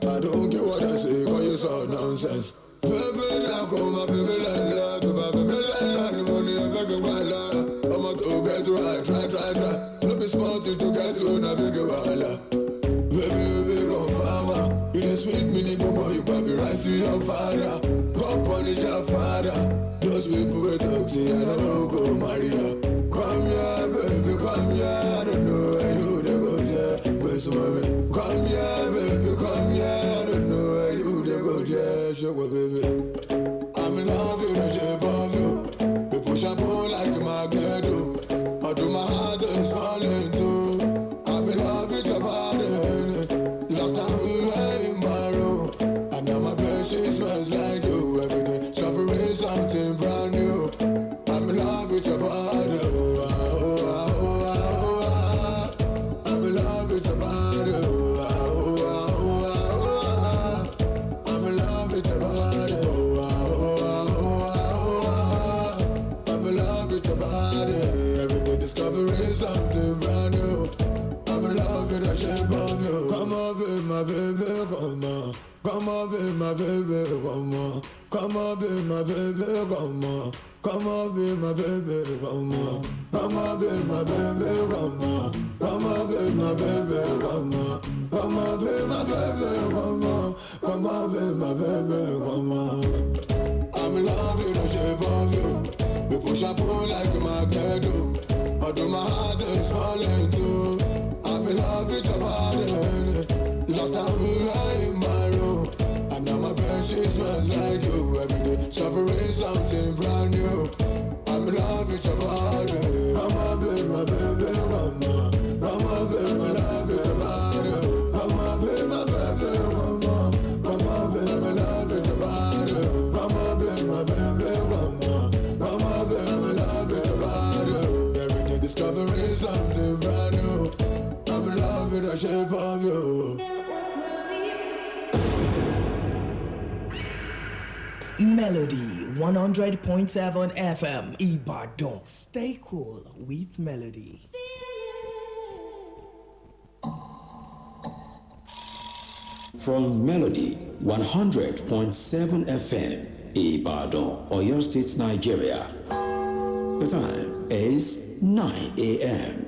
I don't care what I say, cause you so nonsense. Baby, now come my baby, let to my baby, let the money I'm fucking my life. I'm a to get right, try. Don't be smart to get to a big walla. Baby, go farmer. You just sweet me, nigga, boy, you probably right to your father. Go punish your father. Just wait for a taxi, I don't go marry her. Come here, baby, come here. I don't know where you they go there. Where's mommy? Come here, baby, come here. I don't know where you they go there. Show me, baby. I'm in love with the shape of you. We push and pull like a magnet. Although my heart is falling too. I'm in love with your body. Last time we were in my room. And now my bed, she smells like you every day. Suffering something brand new. I'm in love with your body. Oh, ah, oh, ah, oh, ah, oh, ah. I'm in love with your body. Oh, ah, oh, ah, oh, ah, oh, ah. I'm in love with your body. Oh, ah, oh, ah, oh, ah, oh, ah. I'm in love with your body. Every day discovering something brand new. I'm in love with the shape of you. Come on, be my baby, come on. Come on, be my baby, come on. Come on, be my baby, come on. Come on, be my baby, come on. Come on, be my baby, come on. Come on, be my baby, come on. Come on, be my baby, come on. Come on, be my baby, come on. I'm in love with the shape of you. We push and pull like a magnet do. Although my heart is falling too. I'm in love with your body. Last time we were in my room. And now my bed, she smells like you. Every day, suffering something brand new. I'm in love with your body. Come on, be my baby, come on. Come on, be my love with your body. Come on, be my baby, come on. Come on, be my love with your body. Come on, be my baby, come on. Come on, be my love with your body. Every day discovering something brand new. I'm in love with the shape of you. Melody 100.7 FM Ibadan. Stay cool with Melody. From Melody 100.7 FM Ibadan, Oyo State, Nigeria. The time is 9 a.m.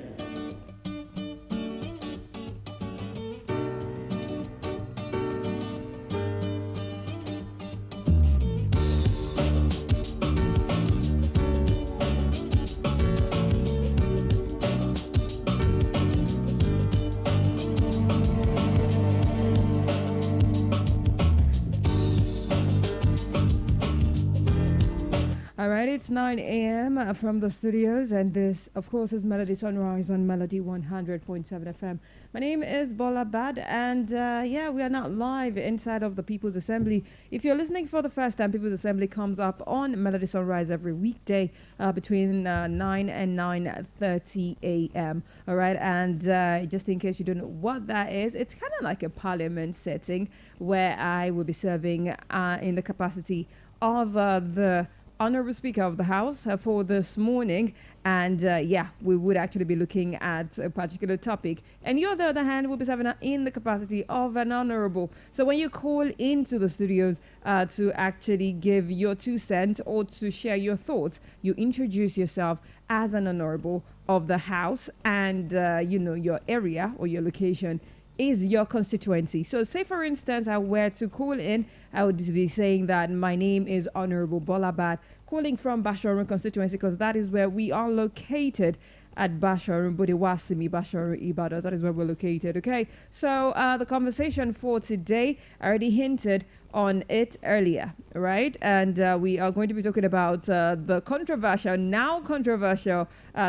All right, it's 9 a.m. From the studios, and this, of course, is Melody Sunrise on Melody 100.7 FM. My name is Bolabad, and yeah, we are not live inside of the People's Assembly. If you're listening for the first time, People's Assembly comes up on Melody Sunrise every weekday between 9 and 9:30 a.m. All right, and just in case you don't know what that is, it's kind of like a parliament setting where I will be serving in the capacity of the Honorable Speaker of the House for this morning. And yeah, we would actually be looking at a particular topic. And you, on the other hand, will be serving in the capacity of an honorable. So when you call into the studios to actually give your 2 cents or to share your thoughts, you introduce yourself as an honorable of the House, and you know, your area or your location is your constituency. So say for instance I were to call in, I would be saying that my name is Honorable Bolabad, calling from Basharun constituency, because that is where we are located at Basharun, Bodewasimi, Basharun, Ibadan. That is where we're located. Okay, so the conversation for today, I already hinted on it earlier, right? And we are going to be talking about the controversial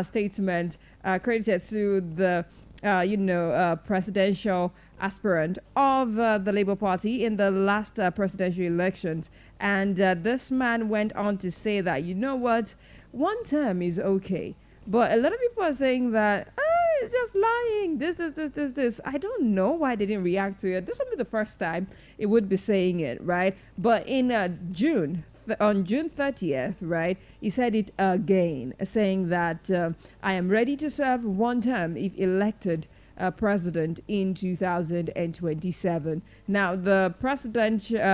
statement credited to the presidential aspirant of the Labour Party in the last presidential elections. And this man went on to say that, you know what, 1 term is okay. But a lot of people are saying that, it's just lying, this. I don't know why they didn't react to it. This will be the first time it would be saying it, right? But in on June 30th, right, he said it again, saying that I am ready to serve 1 term if elected president in 2027. Now, the presidential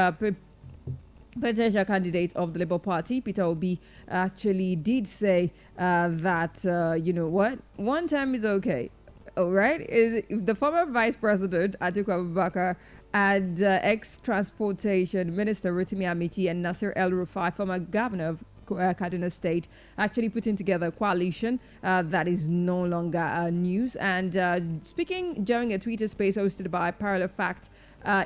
candidate of the Labour Party, Peter Obi, actually did say that, you know what, 1 term is okay. All right. Is the former Vice President, Atiku Abubakar, and ex-transportation minister Rotimi Amici and Nasir El-Rufai, former governor of Kaduna State, actually putting together a coalition that is no longer news. And speaking during a Twitter space hosted by Parallel Fact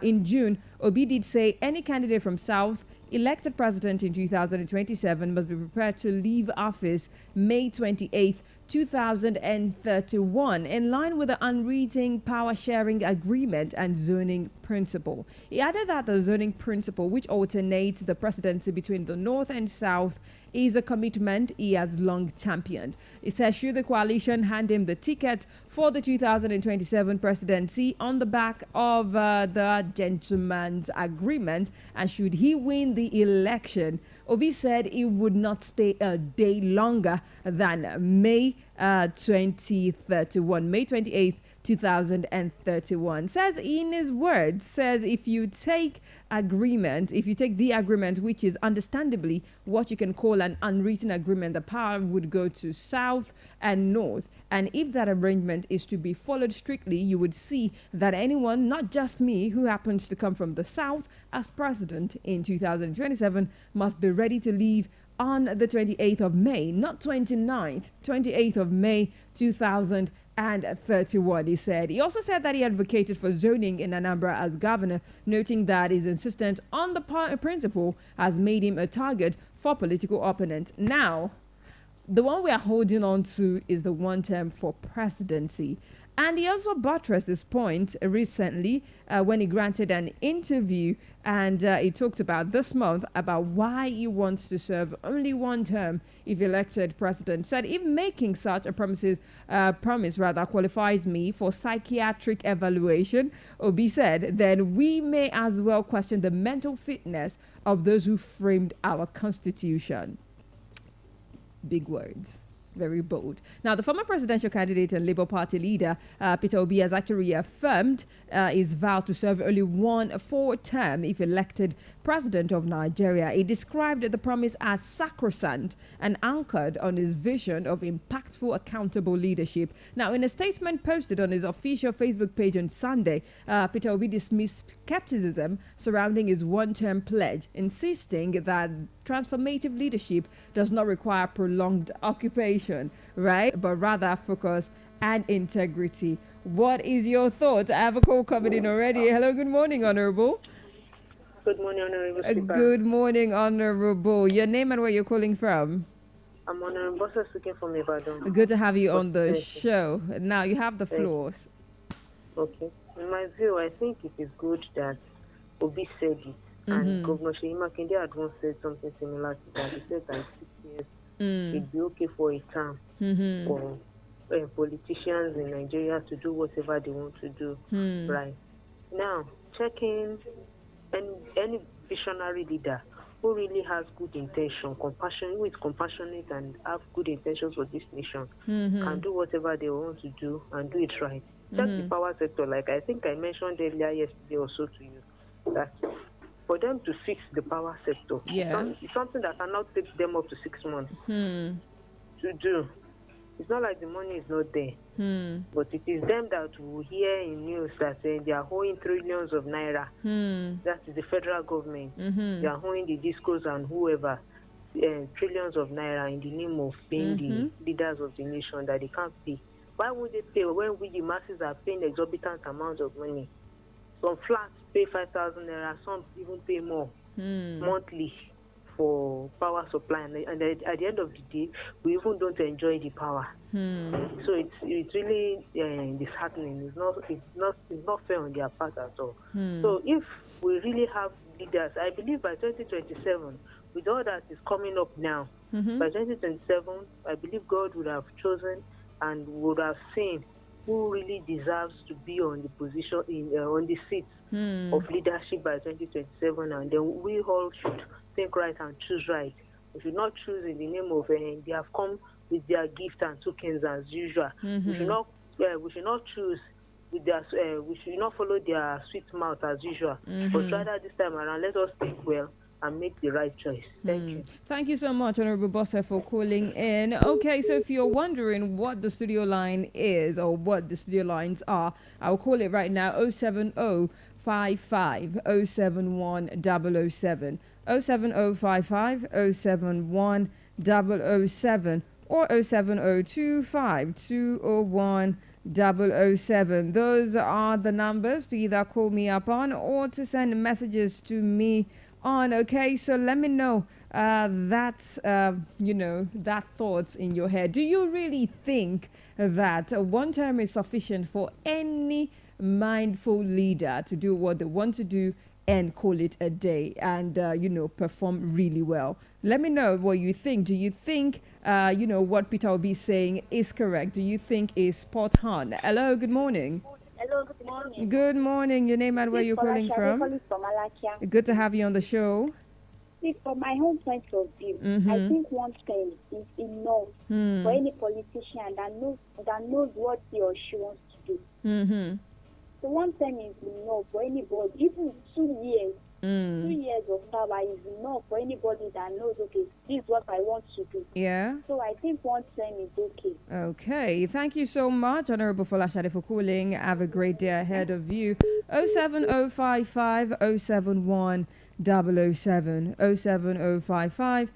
in June, Obi did say any candidate from South elected president in 2027 must be prepared to leave office May 28th, 2031, in line with the unwritten power sharing agreement and zoning principle. He added that the zoning principle, which alternates the presidency between the North and South, is a commitment he has long championed. He says should the coalition hand him the ticket for the 2027 presidency on the back of the gentleman's agreement, and should he win the election, Obi said he would not stay a day longer than May 2031, May 28th, 2031. Says in his words, says if you take the agreement, which is understandably what you can call an unwritten agreement, the power would go to South and North. And if that arrangement is to be followed strictly, you would see that anyone, not just me, who happens to come from the South as president in 2027 must be ready to leave on the 28th of May, not 29th, 28th of May 2031, he said. He also said that he advocated for zoning in Anambra as governor, noting that his insistence on the principle has made him a target for political opponents. Now, the one we are holding on to is the one term for presidency. And he also buttressed this point recently when he granted an interview, and he talked about this month about why he wants to serve only one term if elected president. Said if making such a promise qualifies me for psychiatric evaluation, Obi said, then we may as well question the mental fitness of those who framed our constitution. Big words. Very bold. Now, the former presidential candidate and Labour Party leader, Peter Obi, has actually reaffirmed his vow to serve only one full term if elected president of Nigeria. He described the promise as sacrosanct and anchored on his vision of impactful, accountable leadership. Now, in a statement posted on his official Facebook page on Sunday, Peter Obi dismissed skepticism surrounding his one-term pledge, insisting that transformative leadership does not require prolonged occupation, right? But rather focus and integrity. What is your thought? I have a call coming in already. Hello, good morning, Honorable. Good morning, Honorable. Good morning, Honorable. Your name and where you're calling from? I'm Honorable speaking from Ibadan. Good to have you on the show. Now, you have the floors. Okay. In my view, I think it is good that Obi said it. And Governor Sheyi Makinde had once said something similar to that. He said that 6 years it'd be okay for a term for politicians in Nigeria to do whatever they want to do. Right. Now, checking any visionary leader who really has good intention, who is compassionate and have good intentions for this nation, can do whatever they want to do and do it right. Check the power sector, like I think I mentioned earlier yesterday or so to you, that for them to fix the power sector, it's something that cannot take them up to 6 months to do. It's not like the money is not there, but it is them that will hear in news that they are owing trillions of naira. That is the federal government. They are owing the discos and whoever trillions of naira in the name of being the leaders of the nation that they can't pay. Why would they pay when we, the masses, are paying exorbitant amounts of money? Some flats pay 5,000 naira, some even pay more monthly for power supply, and at the end of the day, we even don't enjoy the power. So it's really disheartening. It's not fair on their part at all. So if we really have leaders, I believe by 2027, with all that is coming up now, by 2027, I believe God would have chosen and would have seen who really deserves to be on the position on the seat of leadership by 2027, and then we all should think right and choose right. We should not choose in the name of they have come with their gift and tokens as usual. We should not choose with their we should not follow their sweet mouth as usual. But rather this time around, let us think well and make the right choice. Thank you. Thank you so much, Honorable Bossa, for calling in. Okay, so if you're wondering what the studio line is or what the studio lines are, I'll call it right now: 07055 071 007, 07055 071 007, or 07025 201 007. Those are the numbers to either call me up on or to send messages to me on. Okay, so let me know that thoughts in your head. Do you really think that one term is sufficient for any mindful leader to do what they want to do and call it a day and perform really well? Let me know what you think. Do you think what Peter will be saying is correct? Do you think is spot on? Hello, good morning. Hello, good morning. Good morning. Your name and where you're calling from? Good to have you on the show. See, from my own point of view, I think one term is enough for any politician that knows what he or she wants to do. Mm-hmm. So one term is enough for anybody. Even 2 years, 2 years of power is enough for anybody that knows, okay, this is what I want to do. Yeah. So I think one term is okay. Okay. Thank you so much, Honorable Folashade, for calling. Have a great day ahead of you. 07055 071 007 07055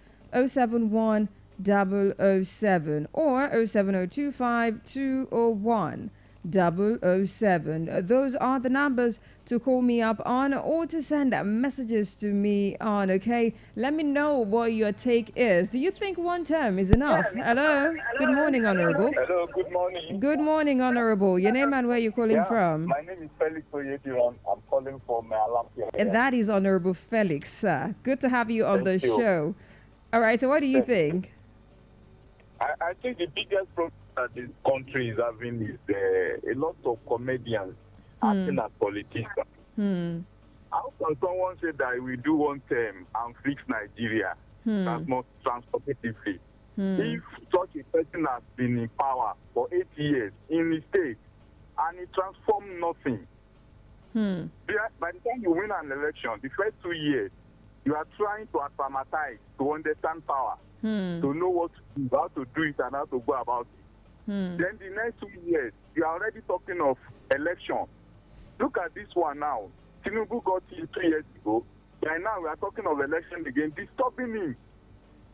071 007 or 07025 201 007. Those are the numbers to call me up on or to send messages to me on. Okay, let me know what your take is. Do you think one term is enough? Hello, good morning, Honorable. Hello, good morning. Good morning, Honorable. Your name and where you're calling from? My name is Felix Oyediran. I'm calling from Alampia. That is Honorable Felix, sir. Good to have you on the show. All right, so what do you think? I think the biggest problem that this country is having is a lot of comedians acting as politicians. How can someone say that we do one term and fix Nigeria? That's not transportatively. If such a person has been in power for 8 years in the state and he transformed nothing, by the time you win an election, the first 2 years, you are trying to acclimatize, to understand power, to know what to do, how to do it, and how to go about it. Then the next 2 years, you are already talking of election. Look at this one now. Tinubu got in 2 years ago. Right now, we are talking of election again, disturbing him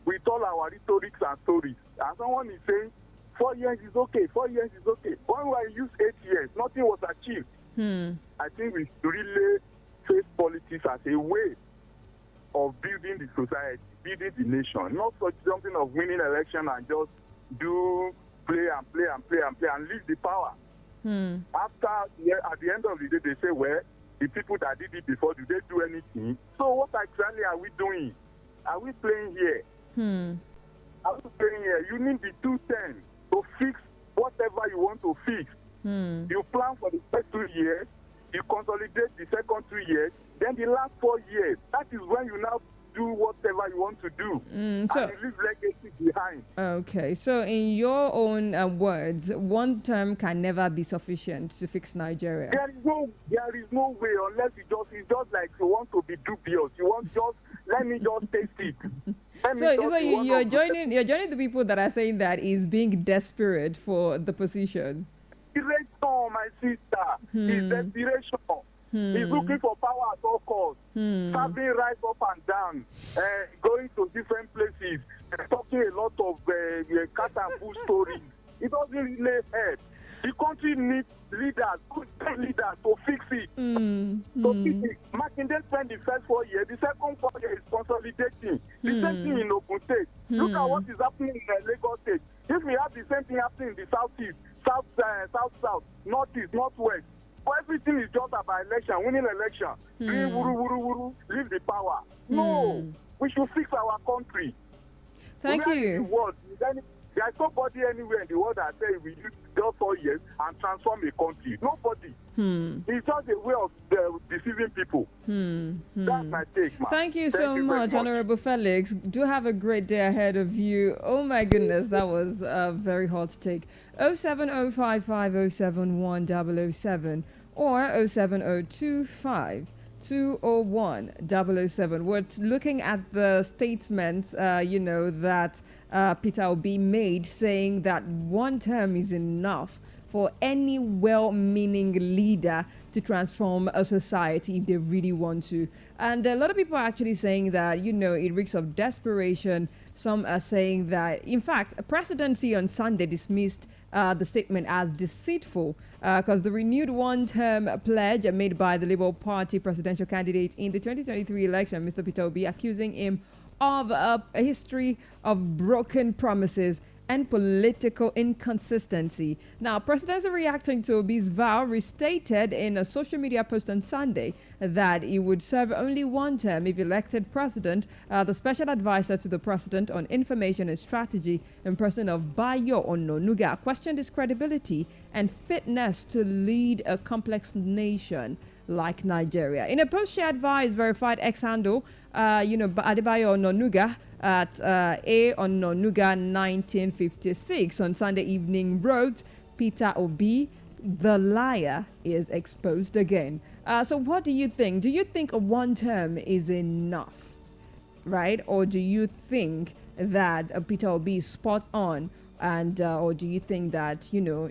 with all our rhetorics and stories. And someone is saying, 4 years is okay, 4 years is okay. When we use 8 years, nothing was achieved. I think we should really face politics as a way of building the society, building the nation, not such something of winning election and just do play and play and play and play and leave the power. After, at the end of the day, they say, well, the people that did it before, do they do anything? So what exactly are we doing? Are we playing here? Are we playing here? You need the 210 to fix whatever you want to fix. You plan for the first 2 years, you consolidate the second 2 years, then the last 4 years. That is when you now do whatever you want to do. And you leave legacy behind. Okay, so in your own words, one term can never be sufficient to fix Nigeria. There is no way unless it's just like you want to be dubious. You want just let me just taste it. So you're joining the people that are saying that is being desperate for the position. Desperation, my sister. It's desperation. He's looking for power at all costs. Serving right up and down, going to different places, talking a lot of cat and bull stories. It doesn't really help. The country needs leaders, good leaders to fix it. Makinde spent the first 4 years. The second 4 years is consolidating. The same thing in Ogun State. Look at what is happening in Lagos State. If we have the same thing happening in the southeast, south, northeast, northwest, everything is just about election, winning election, doing wuru, leave the power. No, we should fix our country. Thank you. There's nobody anywhere in the world that says we use just 4 years and transform a country. Nobody. It's just a way of deceiving people. That's my take, man. Thank you so much, Honorable Felix. Do have a great day ahead of you. Oh my goodness, that was a very hot take. 07055071007 or 07025 201 007. We're looking at the statements, that Peter Obi made, saying that one term is enough for any well-meaning leader to transform a society if they really want to. And a lot of people are actually saying that, it reeks of desperation. Some are saying that, in fact, a presidency on Sunday dismissed the statement as deceitful because the renewed one-term pledge made by the Labour Party presidential candidate in the 2023 election, Mr. Peter Obi, accusing him of a history of broken promises and political inconsistency. Now, presidents are reacting to Obi's vow, restated in a social media post on Sunday that he would serve only one term if elected president. The special advisor to the president on information and strategy in person of Bayo Ononuga questioned his credibility and fitness to lead a complex nation like Nigeria. In a post she advised verified ex-handle, Adebayo Ononuga at A Ononuga 1956 on Sunday evening wrote, Peter Obi the liar is exposed again. So what do you think? Do you think a one term is enough, right? Or do you think that Peter Obi is spot on, and or do you think that,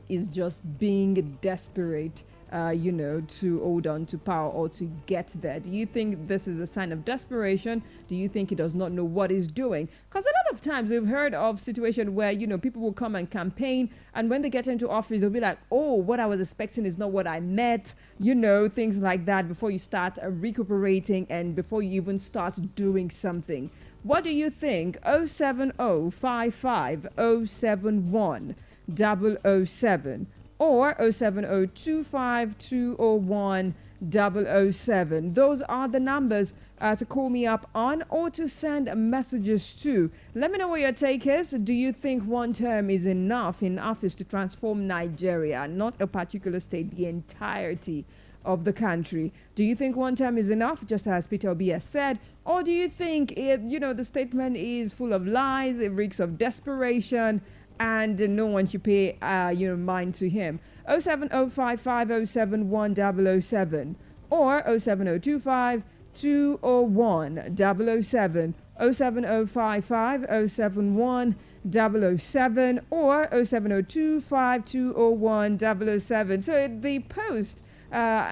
is just being desperate, to hold on to power or to get there? Do you think this is a sign of desperation? Do you think he does not know what he's doing? Because a lot of times we've heard of situations where, people will come and campaign, and when they get into office, they'll be like, oh, what I was expecting is not what I met, things like that, before you start recuperating and before you even start doing something. What do you think? 07055 071 007 or 07025 201 007. Those are the numbers to call me up on or to send messages to. Let me know what your take is. Do you think one term is enough in office to transform Nigeria, not a particular state, the entirety of the country? Do you think one term is enough, just as Peter Obi has said? Or do you think the statement is full of lies, it reeks of desperation, and no one should pay mind to him? 07055071007 or 07025 201 007, 07055 007 or 07025 201 007. So the post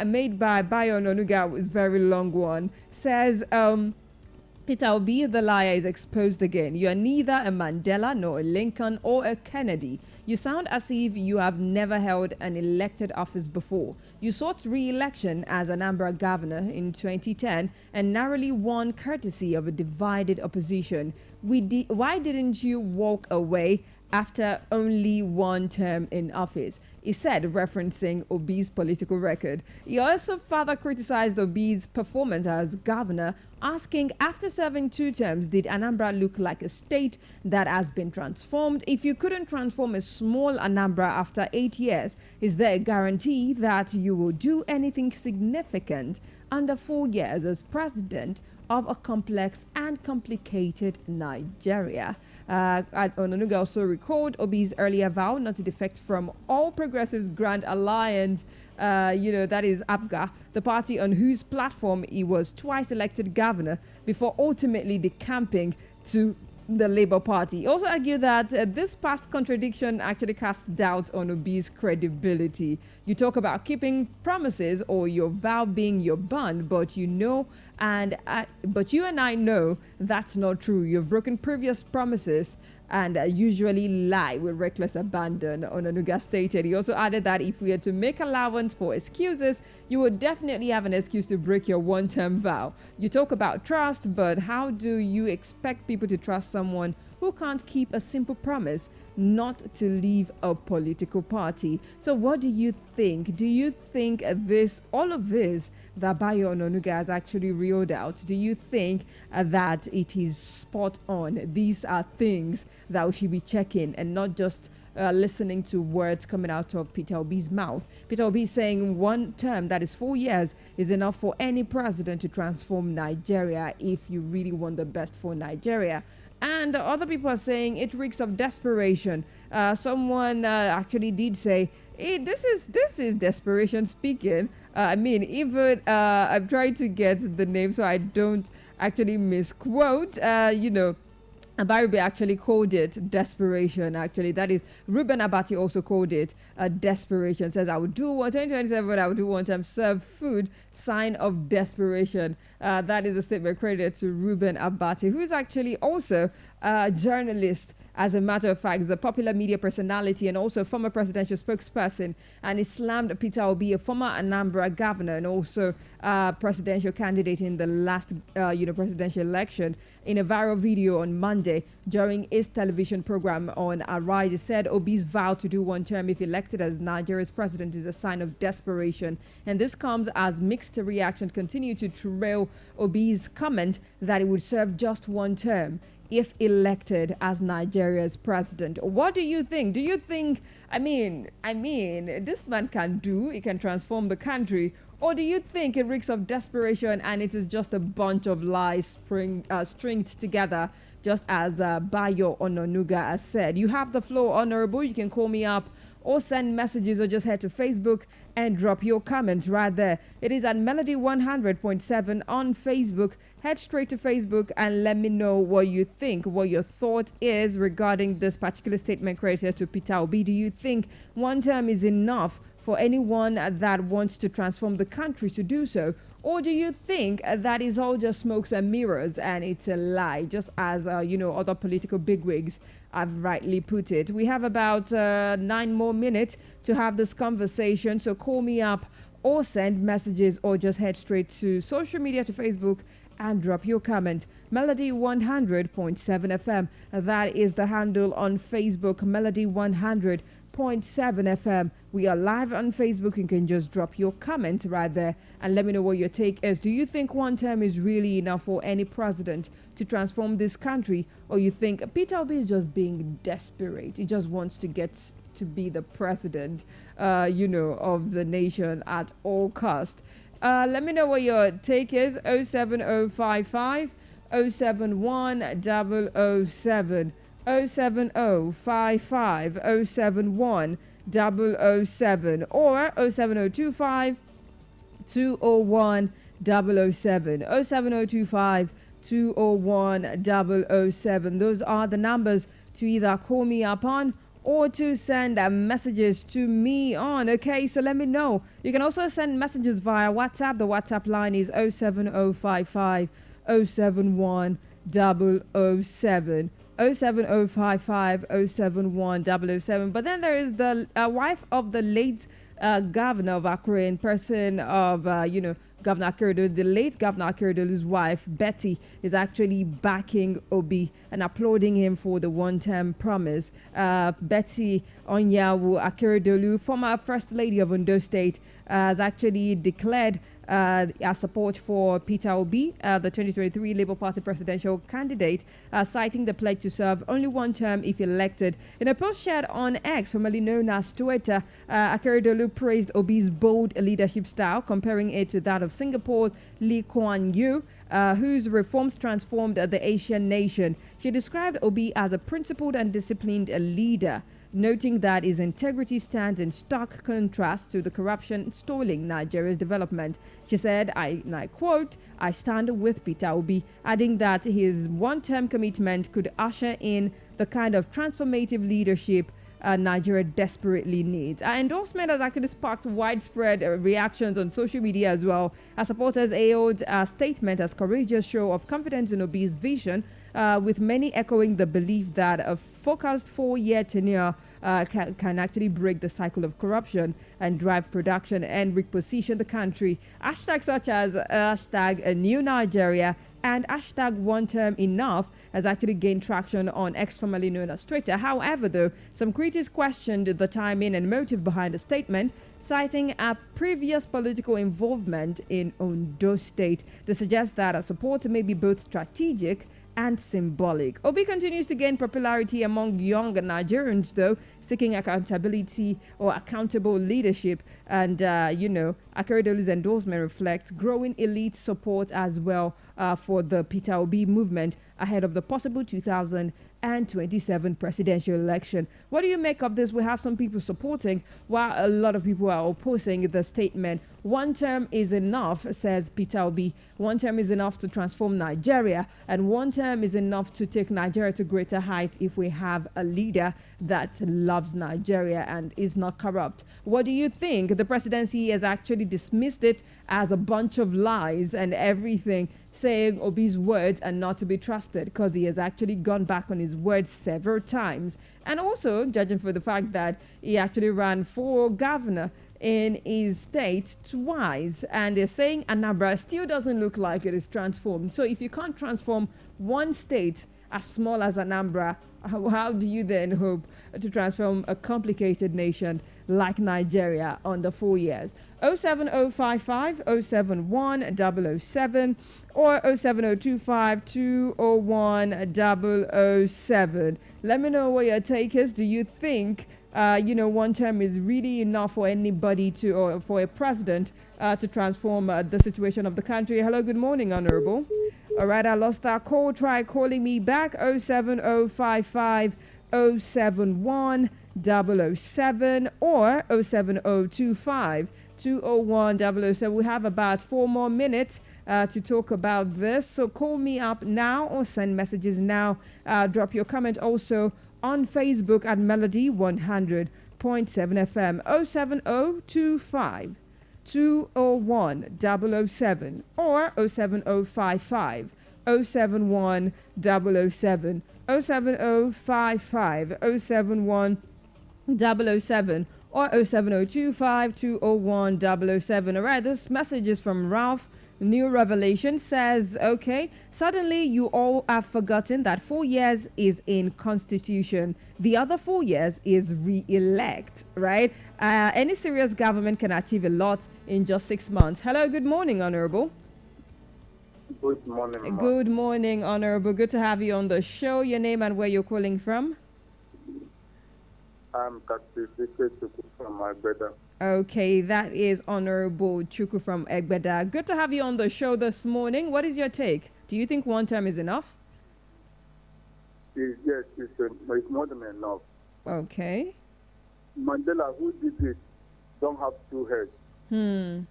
made by Bayo Ononuga was very long one. Says, Peter Obi, the liar, is exposed again. You are neither a Mandela nor a Lincoln or a Kennedy. You sound as if you have never held an elected office before. You sought re-election as Anambra governor in 2010 and narrowly won courtesy of a divided opposition. Why didn't you walk away after only one term in office? He said, referencing Obi's political record. He also further criticized Obi's performance as governor, asking, after serving 2 terms, did Anambra look like a state that has been transformed? If you couldn't transform a small Anambra after 8 years, is there a guarantee that you will do anything significant under 4 years as president of a complex and complicated Nigeria? Ononuga also recalled Obi's earlier vow not to defect from All Progressives Grand Alliance, that is APGA, the party on whose platform he was twice elected governor before ultimately decamping to the Labour Party. He also argued that this past contradiction actually casts doubt on Obi's credibility. You talk about keeping promises or your vow being your bond, but you and I know that's not true. You've broken previous promises and usually lie with reckless abandon, Ononuga stated. He also added that if we are to make allowance for excuses, you would definitely have an excuse to break your one-term vow. You talk about trust, but how do you expect people to trust someone who can't keep a simple promise not to leave a political party? So what do you think? Do you think all of this that Bayo Ononuga has actually reeled out, do you think that it is spot on? These are things that we should be checking and not just listening to words coming out of Peter Obi's mouth. Peter Obi saying one term, that is 4 years, is enough for any president to transform Nigeria if you really want the best for Nigeria. And other people are saying it reeks of desperation. Someone actually did say, hey, this is desperation speaking. I'm trying to get the name so I don't actually misquote. Abaribe actually called it desperation. Actually, that is, Ruben Abati also called it desperation. Says, I would do 2027, I would do one time serve food, sign of desperation. That is a statement credited to Ruben Abati, who is actually also a journalist. As a matter of fact, is a popular media personality and also a former presidential spokesperson, and he slammed Peter Obi, a former Anambra governor and also presidential candidate in the last presidential election, in a viral video on Monday during his television program on Arise. He said Obi's vow to do one term if elected as Nigeria's president is a sign of desperation, and this comes as mixed reaction continue to trail Obi's comment that he would serve just one term if elected as Nigeria's president. What do you think? Do you think, this man he can transform the country? Or do you think it reeks of desperation and it is just a bunch of lies stringed together, just as Bayo Ononuga has said? You have the floor, Honorable. You can call me up or send messages, or just head to Facebook and drop your comments right there. It is at Melody 100.7 on Facebook. Head straight to Facebook and let me know what you think, what your thought is regarding this particular statement created to Peter Obi. Do you think one term is enough for anyone that wants to transform the country to do so? Or do you think that is all just smokes and mirrors and it's a lie, just as, other political bigwigs have rightly put it? We have about 9 more minutes to have this conversation, so call me up or send messages or just head straight to social media, to Facebook, and drop your comment. Melody 100.7 FM. That is the handle on Facebook, Melody 100.7 FM. We are live on Facebook. You can just drop your comments right there and let me know what your take is. Do you think one term is really enough for any president to transform this country? Or you think Peter Obi is just being desperate? He just wants to get to be the president, of the nation at all cost. Let me know what your take is. 07055 071 007 07055 071 007 or 07025 201 007 07025 201 007. Those are the numbers to either call me up on or to send messages to me on. Okay, so let me know. You can also send messages via WhatsApp. The WhatsApp line is 07055 071 007 07055 071 007. But then there is the wife of the late governor of Akure, in person of Governor Akeredolu. The late Governor Akeredolu's wife, Betty, is actually backing Obi and applauding him for the one-term promise. Betty Onyawu Akeredolu, former First Lady of Ondo State, has actually declared our support for Peter Obi, the 2023 Labour Party presidential candidate, citing the pledge to serve only one term if elected. In a post shared on X, formerly known as Twitter, Akeredolu praised Obi's bold leadership style, comparing it to that of Singapore's Lee Kuan Yew, whose reforms transformed the Asian nation. She described Obi as a principled and disciplined leader, noting that his integrity stands in stark contrast to the corruption stalling Nigeria's development. She said, and I quote, "I stand with Peter Obi," adding that his one-term commitment could usher in the kind of transformative leadership Nigeria desperately needs. Our endorsement has actually sparked widespread reactions on social media as well. Our supporters hailed our statement as courageous show of confidence in Obi's vision, with many echoing the belief that a focused 4-year tenure can actually break the cycle of corruption and drive production and reposition the country. Hashtags such as hashtag a new Nigeria and hashtag one term enough has actually gained traction on X, formerly known as Twitter. However, though, some critics questioned the timing and motive behind the statement, citing a previous political involvement in Ondo State. They suggest that a support may be both strategic and symbolic. Obi continues to gain popularity among young Nigerians, though, seeking accountability or accountable leadership. And, Akeredolu's endorsement reflects growing elite support as well for the Peter Obi movement ahead of the possible 2027 presidential election. What do you make of this? We have some people supporting, while a lot of people are opposing the statement. One term is enough, says Peter Obi. One term is enough to transform Nigeria, and one term is enough to take Nigeria to greater heights if we have a leader that loves Nigeria and is not corrupt. What do you think? The presidency has actually dismissed it as a bunch of lies and everything, saying Obi's words are not to be trusted because he has actually gone back on his words several times. And also, judging for the fact that he actually ran for governor in his state twice, and they're saying Anambra still doesn't look like it is transformed. So if you can't transform one state as small as Anambra, how do you then hope to transform a complicated nation like Nigeria under 4 years? 07055 071 007 or 07025 201 007. Let me know what your take is. Do you think one term is really enough for anybody to, or for a president to transform the situation of the country? Hello, good morning, Honorable. All right, I lost that call. Try calling me back. 07055 071 070 or 07025 201 007. We have about 4 more minutes to talk about this. So call me up now or send messages now. Drop your comment also on Facebook at Melody 100.7 FM 07025 201 007 or 07055 071 007 07055 071 007 or 07025 201 007. All right, this message is from Ralph. New Revelation says, okay, suddenly you all have forgotten that 4 years is in constitution. The other 4 years is re-elect, right? Any serious government can achieve a lot in just 6 months. Hello, good morning, Honorable. Good morning, Ma. Good morning, Honorable. Good to have you on the show. Your name and where you're calling from? I'm Katisike from my brother. Okay, that is Honorable Chuku from Egbeda. Good to have you on the show this morning. What is your take? Do you think one term is enough? Yes, it's more than enough. Okay. Mandela, who did it, don't have two heads. And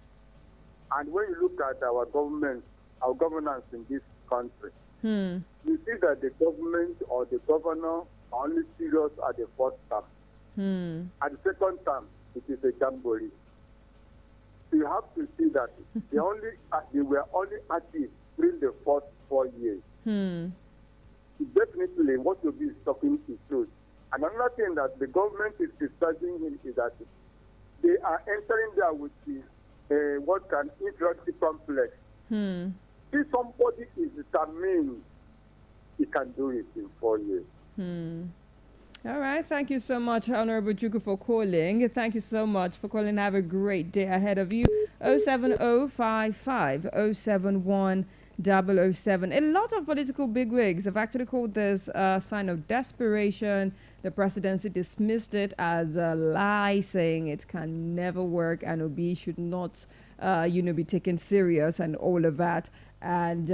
when you look at our government, our governance in this country, you see that the government or the governor are only serious at the first term. At the second term, it is a jamboree. So you have to see that they were only active during the first 4 years. Definitely, what you'll be talking is truth. And another thing that the government is criticizing him is that they are entering there with the what can inferiority complex. If somebody is determined, he can do it in 4 years. All right. Thank you so much, Honorable Juku, for calling. Thank you so much for calling. Have a great day ahead of you. 07055 071 007. A lot of political bigwigs have actually called this a sign of desperation. The presidency dismissed it as a lie, saying it can never work and Obi should not, be taken serious and all of that. And,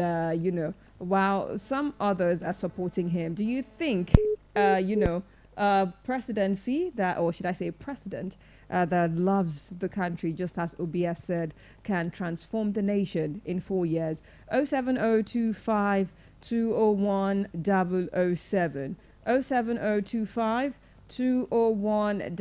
while some others are supporting him, do you think, presidency that, or should I say president, that loves the country, just as Obi has said, can transform the nation in 4 years? 07025 201 007 07025 201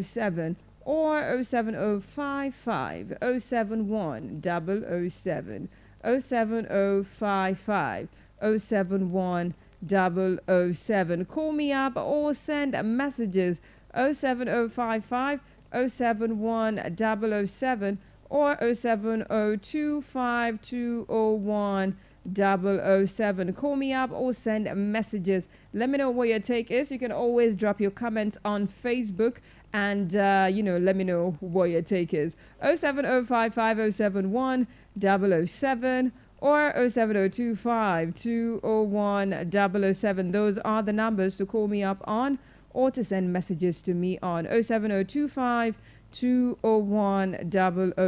007 or 07055 071 007 07055 071 007. Call me up or send messages 07055 071 007 or 07025 201 007. Call me up or send messages. Let me know what your take is. You can always drop your comments on Facebook and let me know what your take is. 07055 071 007 or 07025 201 007. Those are the numbers to call me up on or to send messages to me on 07025 201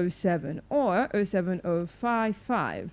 007 or 07055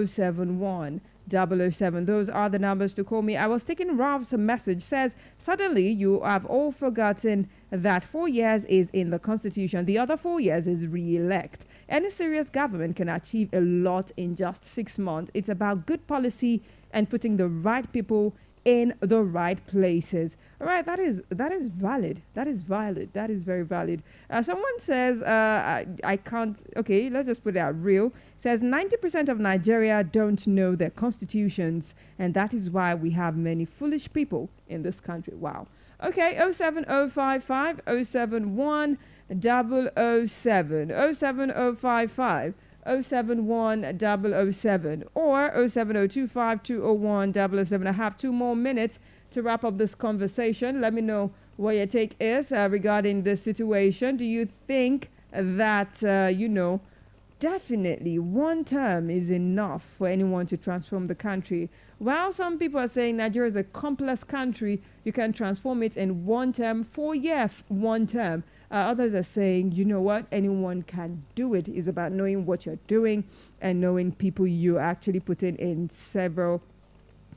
071 007. Those are the numbers to call me. I was taking Ralph's message. Says, suddenly you have all forgotten that 4 years is in the constitution. The other 4 years is re-elect. Any serious government can achieve a lot in just 6 months. It's about good policy and putting the right people in the right places. All right, that is valid. That is valid. That is very valid. Someone says, I can't. Okay, let's just put it out real. Says 90% of Nigeria don't know their constitutions, and that is why we have many foolish people in this country. Wow. Okay, 07055 071 007 07055 071 007 or 07025 201 007. I have 2 more minutes to wrap up this conversation. Let me know what your take is regarding this situation. Do you think that, definitely one term is enough for anyone to transform the country? While some people are saying Nigeria is a complex country, you can transform it in 1 term, 4 years, 1 term. Others are saying, you know what, anyone can do it. It's about knowing what you're doing and knowing people you actually put in several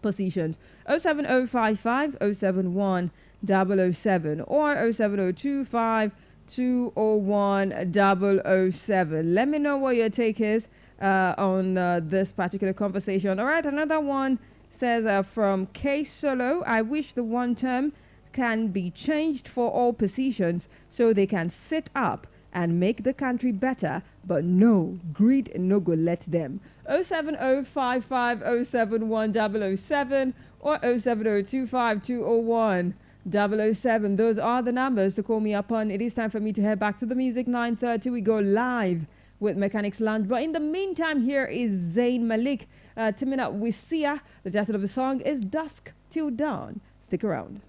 positions. 07055 071 007 or 07025 201 007. Let me know what your take is on this particular conversation. All right, another one says from K Solo, I wish the one term can be changed for all positions so they can sit up and make the country better, but no, greed no go let them. 07055 071 007 or 07025 201 007. Those are the numbers to call me upon. It is time for me to head back to the music. 9:30 we go live with Mechanics Lounge, but in the meantime, here is Zayn Malik teaming up with Sia. The title of the song is Dusk Till Dawn. Stick around.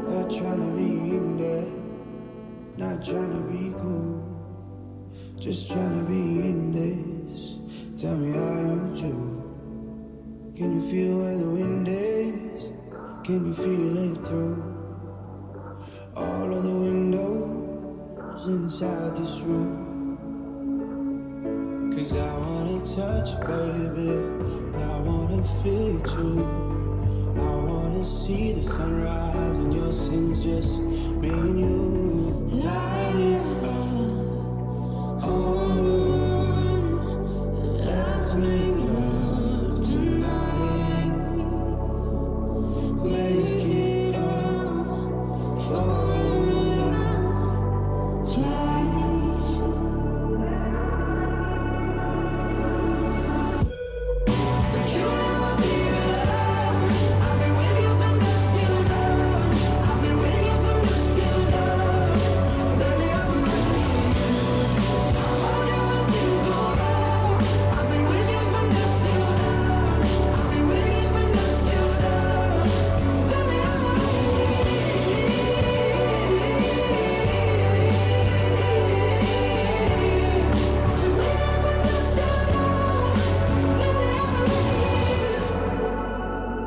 Not trying to be in there, not trying to be cool, just trying to be in this. Tell me how you do. Can you feel where the wind is? Can you feel it through all of the windows inside this room? 'Cause I wanna touch you, baby, and I wanna feel you too. I wanna see the sunrise and your sins, just me and you. Light it up on the run. Let's make love tonight. Make it up, fall in love twice. But you never feel love. I've been with you from dusk till dawn. I've been with you from dusk till dawn. Baby, I'm ready. I hold you when things go wrong. I've been with you from dusk till dawn. I've been with you from dusk till dawn. Baby, I'm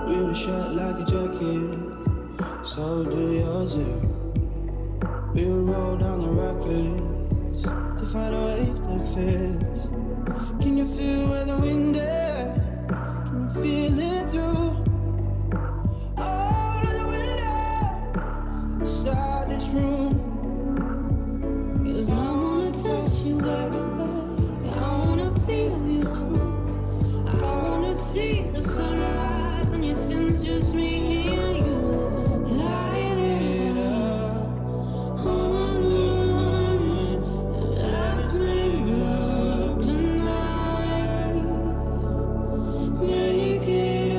we were shut like a jacket, so do yours too. We would roll down the rapids to find a wave that fits. Can you feel where the wind is? Can you feel it through all of the windows inside this room? 'Cause I wanna touch you, baby. I wanna feel you too. I wanna see the sunrise and your sins, just me and you. Light it up on the run. Let's make love tonight. Make it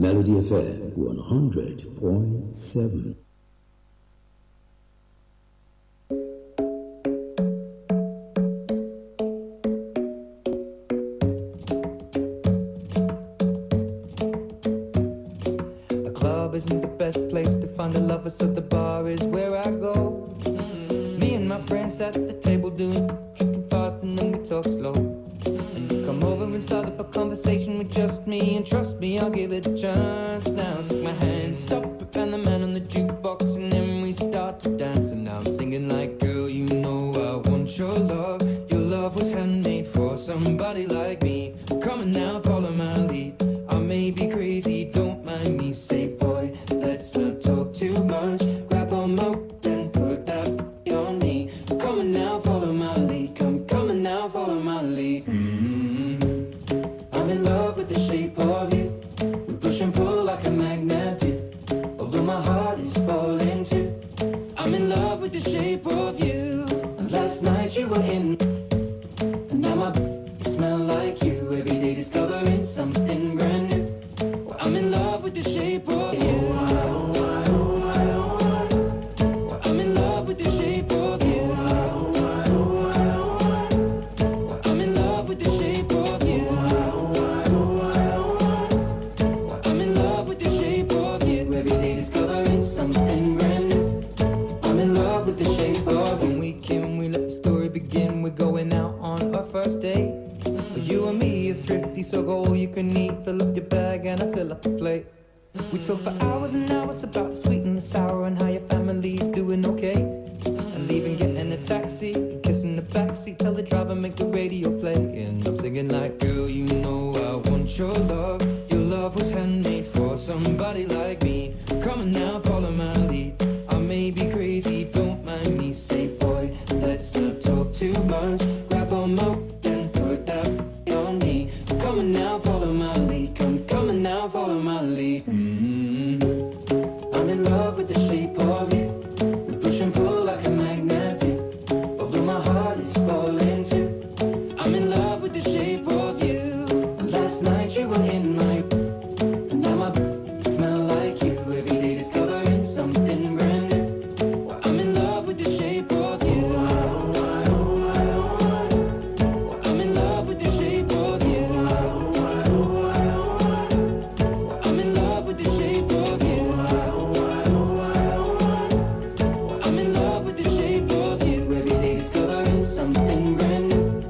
Melody FM 100.7. The club isn't the best place to find a lover, so the bar is where I go. Me and my friends at the table doing drinking fast and then we talk slow. And you come over and start up a conversation with just me, and trust me, I'll give it a chance. Now take my hand, stop it, and the man on the jukebox, and then we start to dance. And now I'm singing like, girl, you know I want your love. Your love was handmade for somebody like me. Come on now, follow my lead. I may be crazy, don't mind me. Say, boy, let's not talk too much. Grab on my and put that on me. Come on now, follow my lead. Come on now, follow my lead. I'm in love with the shape of you. We push and pull like a magnet do. Although my heart is falling too. I'm in love with the shape of you. Last night you were in, and now my smell like you. Every day discovering something brand new. Well, I'm in love with the shape of you. Well, I'm in love with the shape of you. Well, I'm in love with the shape of you. Well, I'm in love with the shape of you. Every day discovering something brand new. I'm in love with the shape of you. When we came, we let the story begin. We're going out on our first date. But you and me are thrifty, so go all you can eat. Fill up your bag and I fill up the plate. We talk for hours and hours about the sweet and the sour and how your family's doing okay. And leaving, getting in a taxi, and kissing the backseat, tell the driver make the radio play. And I'm singing like, girl, you know I want your love. Your love was handmade for somebody like me. Come on now, follow my lead. I may be crazy, don't mind me. Say, boy, let's not talk too much. Grab on my and put that on me. Come on now, follow my lead. Come on now, follow my lead. I'm in love with the shape of you. We push and pull like a magnet do. Although my heart is falling too. I'm in love with the shape of you. Last night you were in my, and now my smell like you. Every day discovering something brand new. Well, I'm in love with the shape of you. Well, I'm in love with the shape of you. Well, I'm in love with the shape of you. Well, I'm in love with the shape of you. Every day discovering something brand new.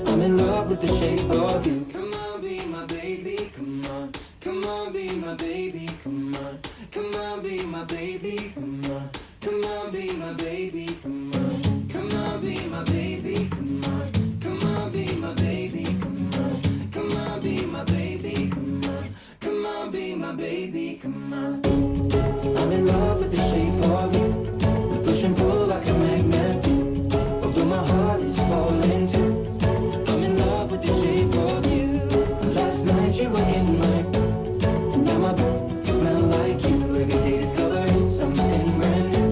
I'm in love with the shape of you. Come on, be my baby, come on. Come on, be my baby, come on. Come on, be my baby, come on. Come on, be my baby, come on. Come on, be my baby, come on. Come on, be my baby, come on. Come on, be my baby, come on. Come on, be my baby, come on. I'm in love with the shape of you. We push and pull like a magnet do. Although my heart is falling too. I'm in love with the shape of you. Last night you were in my, and now my smell like you. Every day discovering something brand new.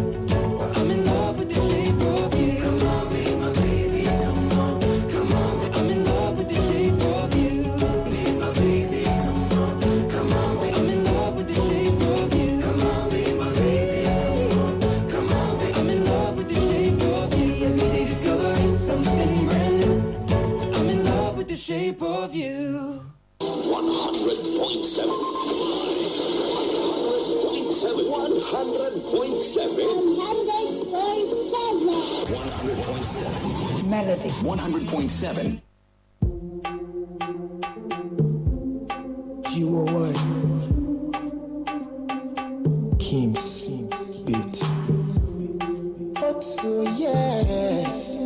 Well, I'm in love with the shape of you. Come on, be my baby, come on. Come on, I'm in love with the shape of you. Be my baby, come on. Come on, I'm in love with the shape of you. Come on, be my baby, come on. Come on, I'm in love with the shape of you. Every day discovering something brand new. I'm in love with the shape of you. 100.7. 100.7. Melody. 100.7. G1 Kim's beat. Oh yes.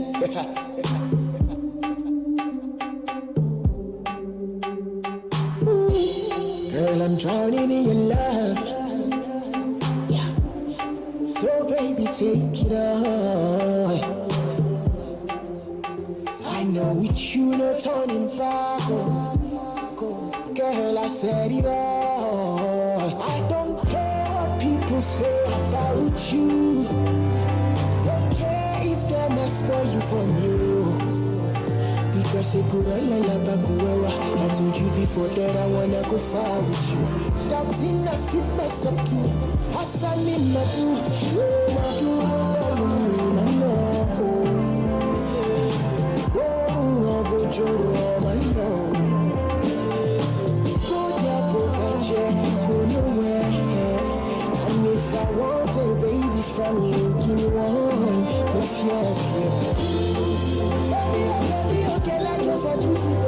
Girl, I'm drowning in your love. Yeah. So baby, take it on. I know with you no turning back. Girl, I said it all. I don't care what people say about you. Don't care if they must spoil you from you. Because Just say good I told you before that I wanna go far with you. That thing I fit mess up too. Hassan in my boo. My know. Oh, go Joro, my know. Go there, go nowhere. And if I want a baby from you, give me one. No fear. Baby, okay, like just what you feel.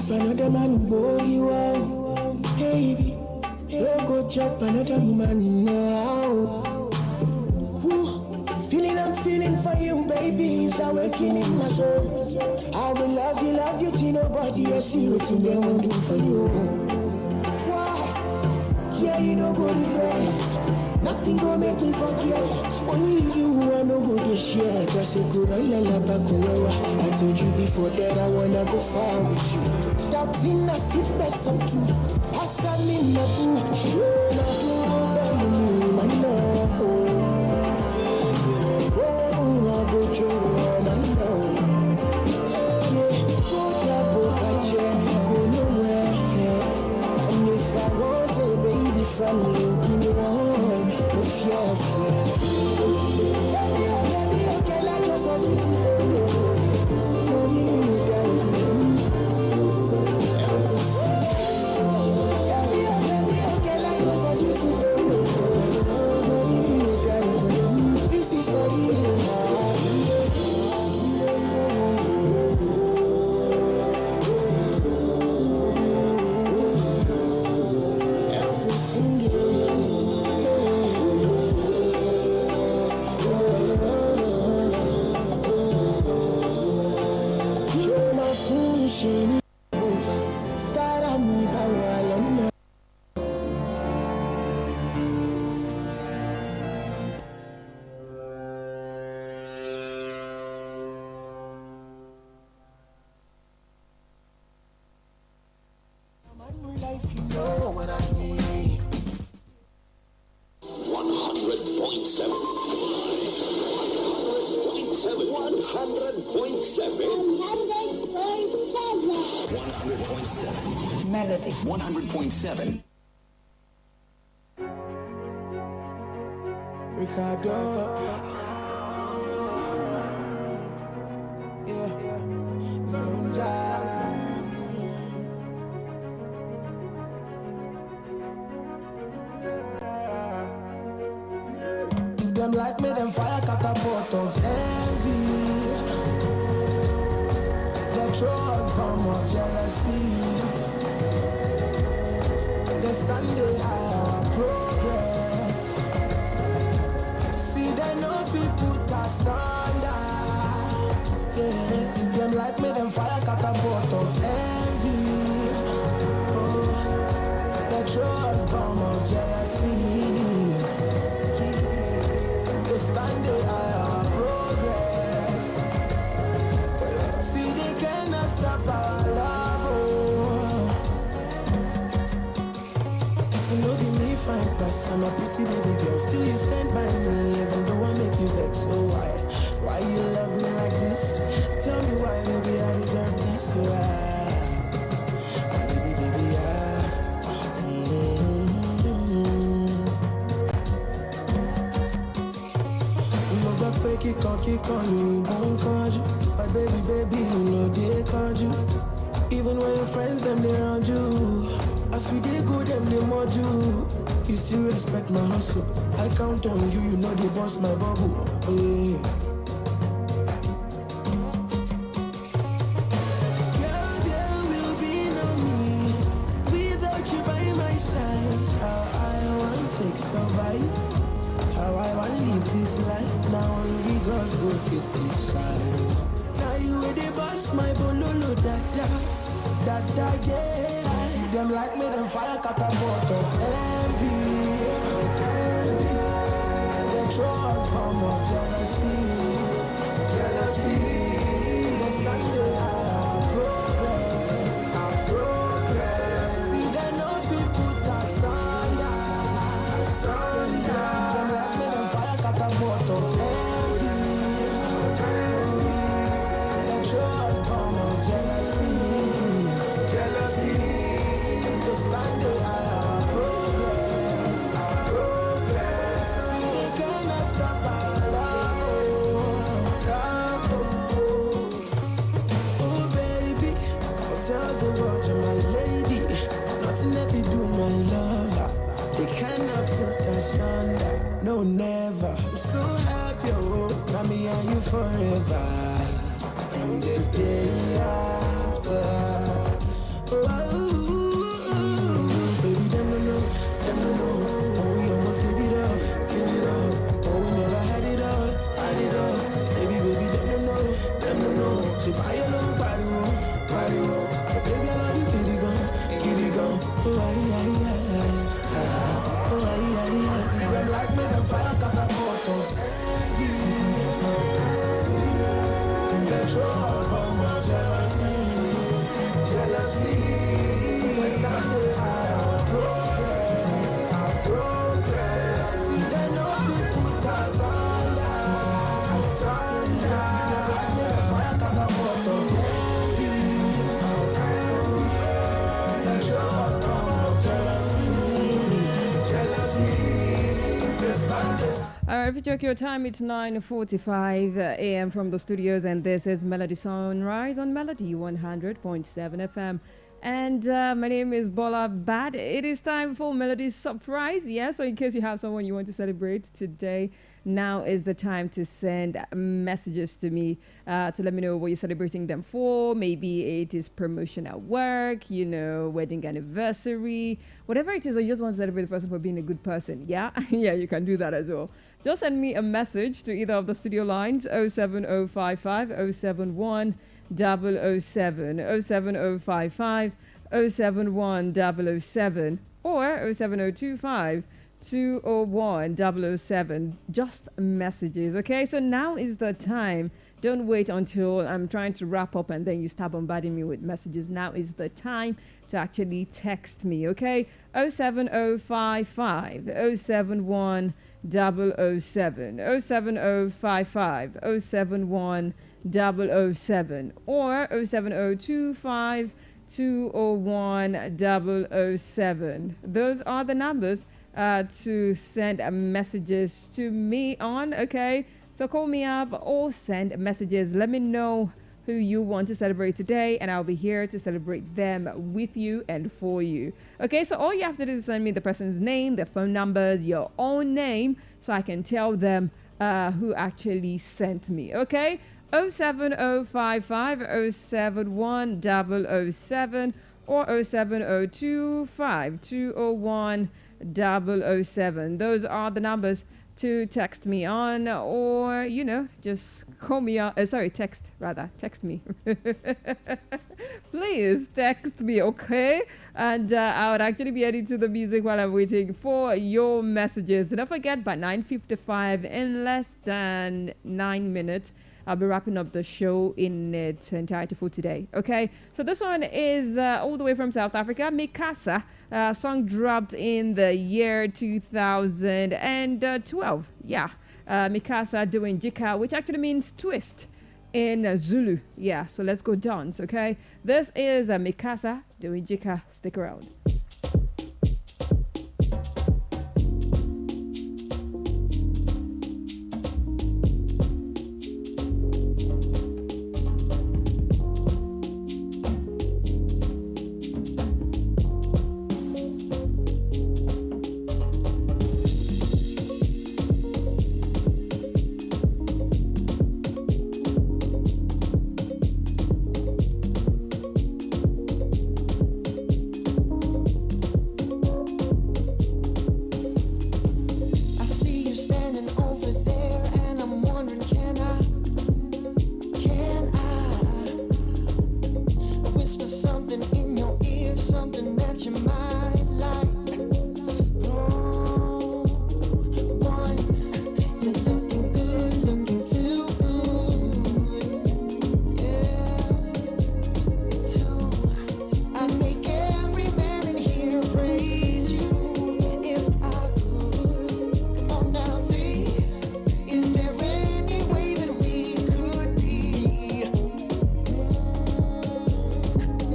Another man boy you are, baby. Don't go chop another woman now. Feeling I'm feeling for you, baby, is awakening in my soul. I will love you till nobody else see what you they won't do for you. Wow, yeah, you know go regret. Nothing gonna make me forget. Only you I know go to share. Cause I told you before that I wanna go far with you. That thing I fit mess up too. Hassan in my boo. My love. Oh, no go Joro, my love. Go nowhere. And if I want a baby from you, give me one. Baby, okay, like just what you feel. You know what I mean. 100.7. 100.7. Melody. 100.7. Ricardo. Yeah. Some jazz. If them like me, them fire catapult of envy. They throw us bomb of jealousy. They stand there our progress. See, they know we put us under. Yeah, if them like me, them fire catapult of envy. Oh, they throw us bomb of jealousy. They stand there our progress. See, they cannot stop our love. No give me fine pass, I'm a pretty baby girl. Still you stand by me, even though I make you vex. So why you love me like this? Tell me why, baby, I deserve this. So baby, but baby, you know they can't you. Even when your friends, them they around you. As we dey go, them they mod you. You still respect my hustle. I count on you, you know they bust my bubble. Yeah. Girl, there will be no me without you by my side. How I want to survive, how I want to live this life. Now only God will fit this side. Now you with the boss, my bololo dada, yeah. Them like me, them fire catapult of envy. They throw us bomb of jealousy. They stand there tell the world you're my lady. Nothing ever do my love. They cannot put us under. No, never. I'm so happy, oh. Now me and you forever. And the day after. Baby, them don't know. Them don't know. Oh, we almost give it up. Give it up. Oh, we never had it all. Had it all. Baby, them don't know. Them don't know. She buy your little body roll. Body roll. But baby, I love you. Kitty gone. Kitty gone. Oh, them like me, them fire got a pot of envy. They show us how much jealousy. Jealousy. We stand there our progress. Our progress. See, they know we put us under. Them like me, them fire got a pot of envy. They show us how much jealousy. All right, if you check your time, it's 9:45 a.m. from the studios, and this is Melody Sunrise on Melody 100.7 FM. And my name is Bolabad. It is time for Melody Surprise. Yeah, so in case you have someone you want to celebrate today, now is the time to send messages to me to let me know what you're celebrating them for. Maybe it is promotion at work, wedding anniversary, whatever it is, or you just want to celebrate the person for being a good person. Yeah, yeah, you can do that as well. Just send me a message to either of the studio lines, 07055 071 007, 07055 071 007, or 07025 201 007. Just messages. Okay, so now is the time. Don't wait until I'm trying to wrap up and then you start bombarding me with messages. Now is the time to actually text me. Okay, 07055 071 007, 07055 071 007, or 07025 201 007. Those are the numbers to send messages to me on. Okay, so call me up or send messages. Let me know who you want to celebrate today, and I'll be here to celebrate them with you and for you. Okay, so all you have to do is send me the person's name, their phone numbers, your own name, so I can tell them who actually sent me. Okay, 07055 071 007, or 07025 201 007. Those are the numbers to text me on, or just call me on. Text me. Please text me, okay? And I would actually be adding to the music while I'm waiting for your messages. Don't forget, by 9:55, in less than 9 minutes, I'll be wrapping up the show in its entirety for today. Okay, so this one is all the way from South Africa. Mikasa, song dropped in the year 2012. Yeah, Mikasa doing jika, which actually means twist in Zulu. Yeah, so let's go dance. Okay, this is Mikasa doing jika. Stick around.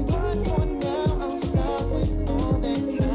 But for now, I'll stop with all that.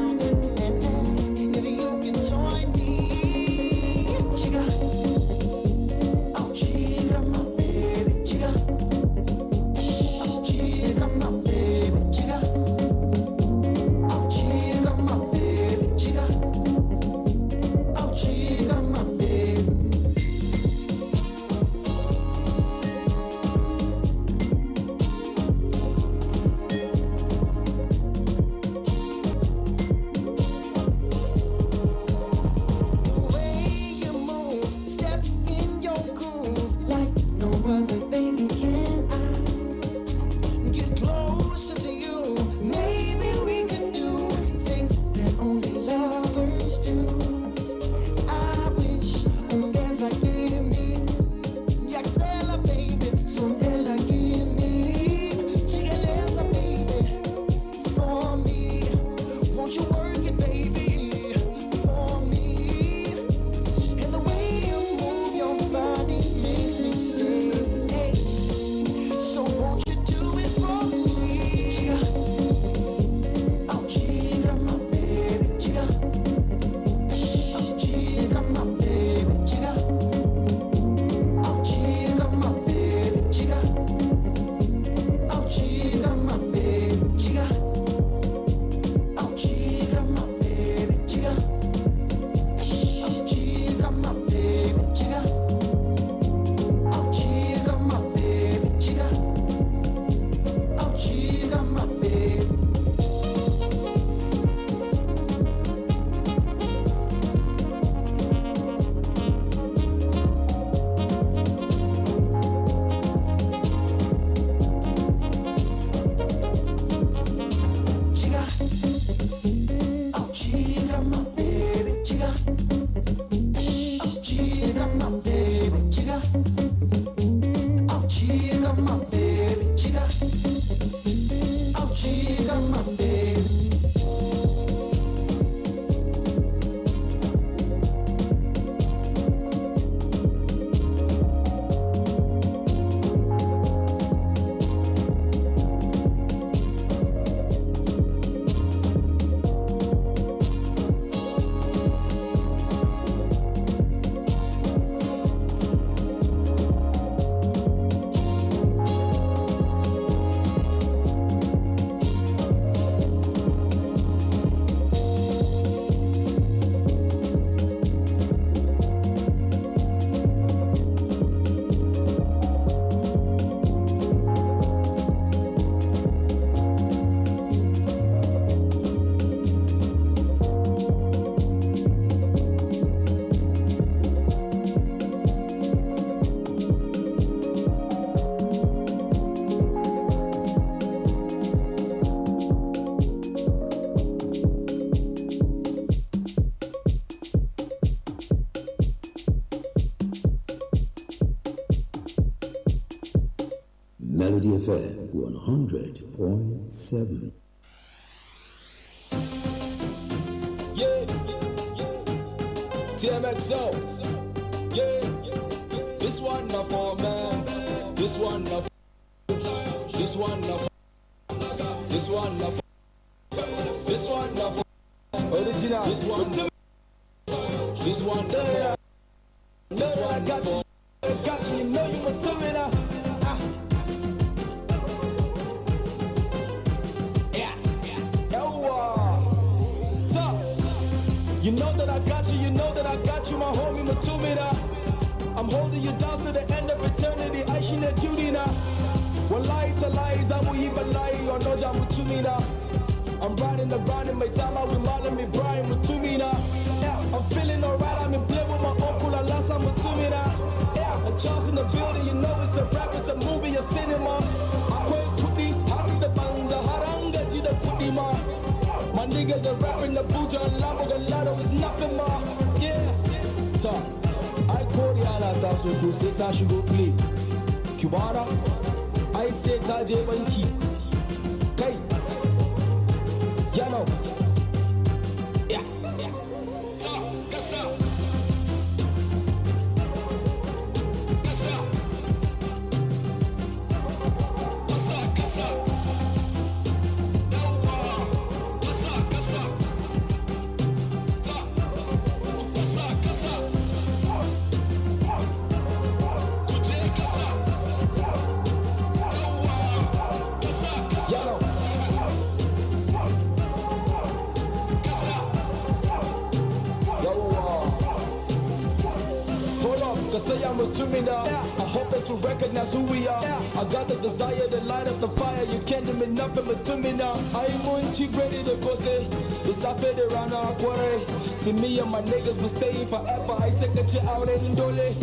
FM 100.7. Yeah, TMXO. Yeah, this one not for man. This one not for. This one not for. This one not for. This one not for. Original. This one. This one not for. This one got you. Got you. You know you were to me now. You know that I got you, my homie Matumida. I'm holding you down to the end of eternity. I should have duty now. Well, lies are lies, I will even lie or no jam Matumida. I'm riding around in my time, I will model me Brian Matumida. Yeah, I'm feeling alright, I'm in play with my uncle, Alasa Matumida. Yeah, a chance in the building, you know it's a rap, it's a movie, a cinema. I quit Kuti, Haru the Banza, Haranga, Jida Kuti man. My niggas are rapping the Buja, Lambo, Galado is nothing more. Yeah, talk. I call the Alata, so go say Tashi go play. Cubana, I say Taje Banki. Kai, Yano. Yeah, yeah. Say I'm assuming now. I hope that you recognize who we are. I got the desire to light up the fire. You can't do me nothing but to me now. I'm ready to go say. It's a fed around our quarter. See me and my niggas will stay forever. I say that you out in Dole.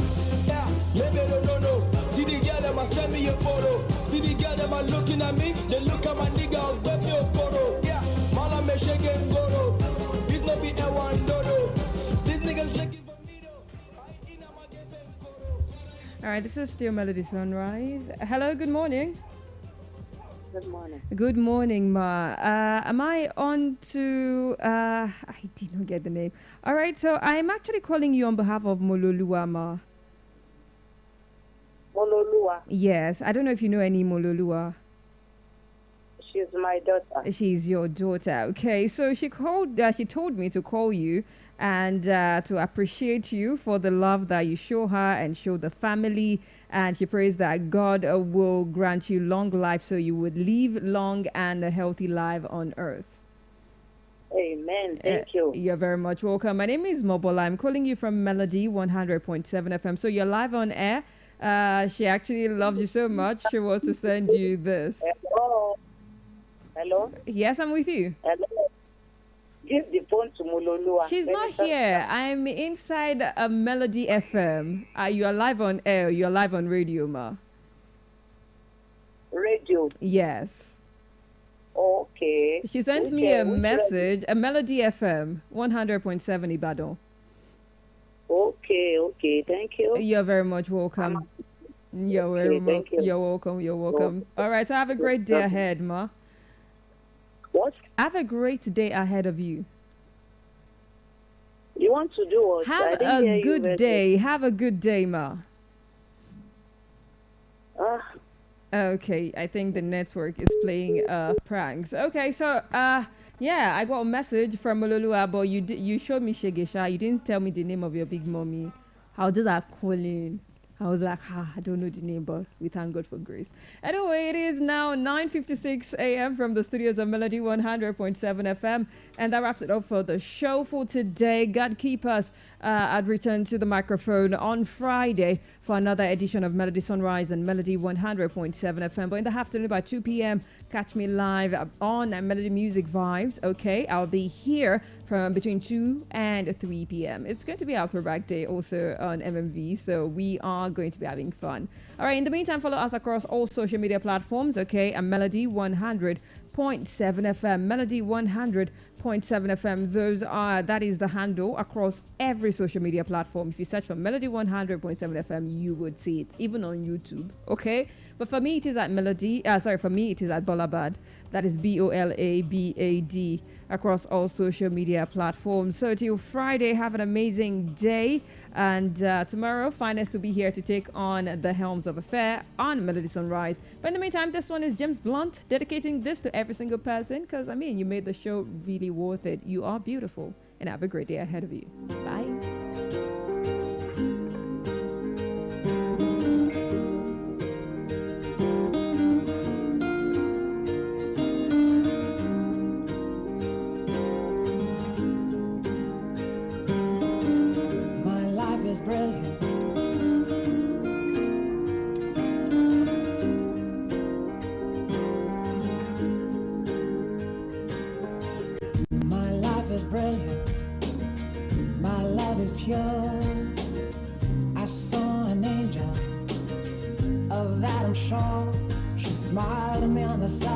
Yeah, maybe no. See the girl that send me a photo. See the girl that looking at me. They look at my nigga on web your photo. Yeah, Mala me shake and go. This no be a1 dodo. These niggas looking. All right, this is still Melody Sunrise. Hello, good morning. Good morning. Good morning, Ma. Am I on to... I did not get the name. All right, so I'm actually calling you on behalf of Mololua, Ma. Mololua? Yes, I don't know if you know any Mololua. She's my daughter. She's your daughter. Okay, so she called. She told me to call you and to appreciate you for the love that you show her and show the family. And she prays that God will grant you long life so you would live long and a healthy life on earth. Amen. Thank you. You're very much welcome. My name is Mobola. I'm calling you from Melody 100.7 FM. So you're live on air. She actually loves you so much. She wants to send you this. Hello. Hello? Yes, I'm with you. Hello. Give the phone to Mololua. She's not here. I'm inside a Melody FM. You are live on air. You're live on radio, Ma. Radio? Yes. Okay. She sent me a message, a Melody FM, 100.7 Ibadan. Okay. Thank you. You're very much welcome. You're welcome. You're welcome. All right, so have a great day ahead, Ma. What? Have a great day ahead of you. You want to do what? Have a good day. Have a good day, Ma. Okay, I think the network is playing pranks. Okay, so yeah, I got a message from Mololua, but you showed me Shegesha. You didn't tell me the name of your big mommy. How does that calling? I was like, I don't know the name, but we thank God for grace. Anyway, it is now 9:56 a.m. from the studios of Melody 100.7 FM. And that wraps it up for the show for today. God keep us. I'd return to the microphone on Friday for another edition of Melody Sunrise and Melody 100.7 FM. But in the afternoon by 2 p.m., catch me live on Melody Music Vibes. Okay, I'll be here from between 2 and 3 p.m. It's going to be our throwback day also on MMV, so we are going to be having fun. All right, in the meantime, follow us across all social media platforms, okay, and Melody 100.7 FM, Melody 100.7 FM. That is the handle across every social media platform. If you search for Melody 100.7 FM, you would see it, even on YouTube. Okay, but for me it is at for me it is at Bolabad. That is BOLABAD across all social media platforms. So till Friday, have an amazing day, and tomorrow Finest will be here to take on the helms of affair on Melody Sunrise. But in the meantime, this one is James Blunt, dedicating this to every single person, because I mean, you made the show really worth it. You are beautiful, and have a great day ahead of you. Bye. My love is pure. I saw an angel, of that I'm sure. She smiled at me on the side.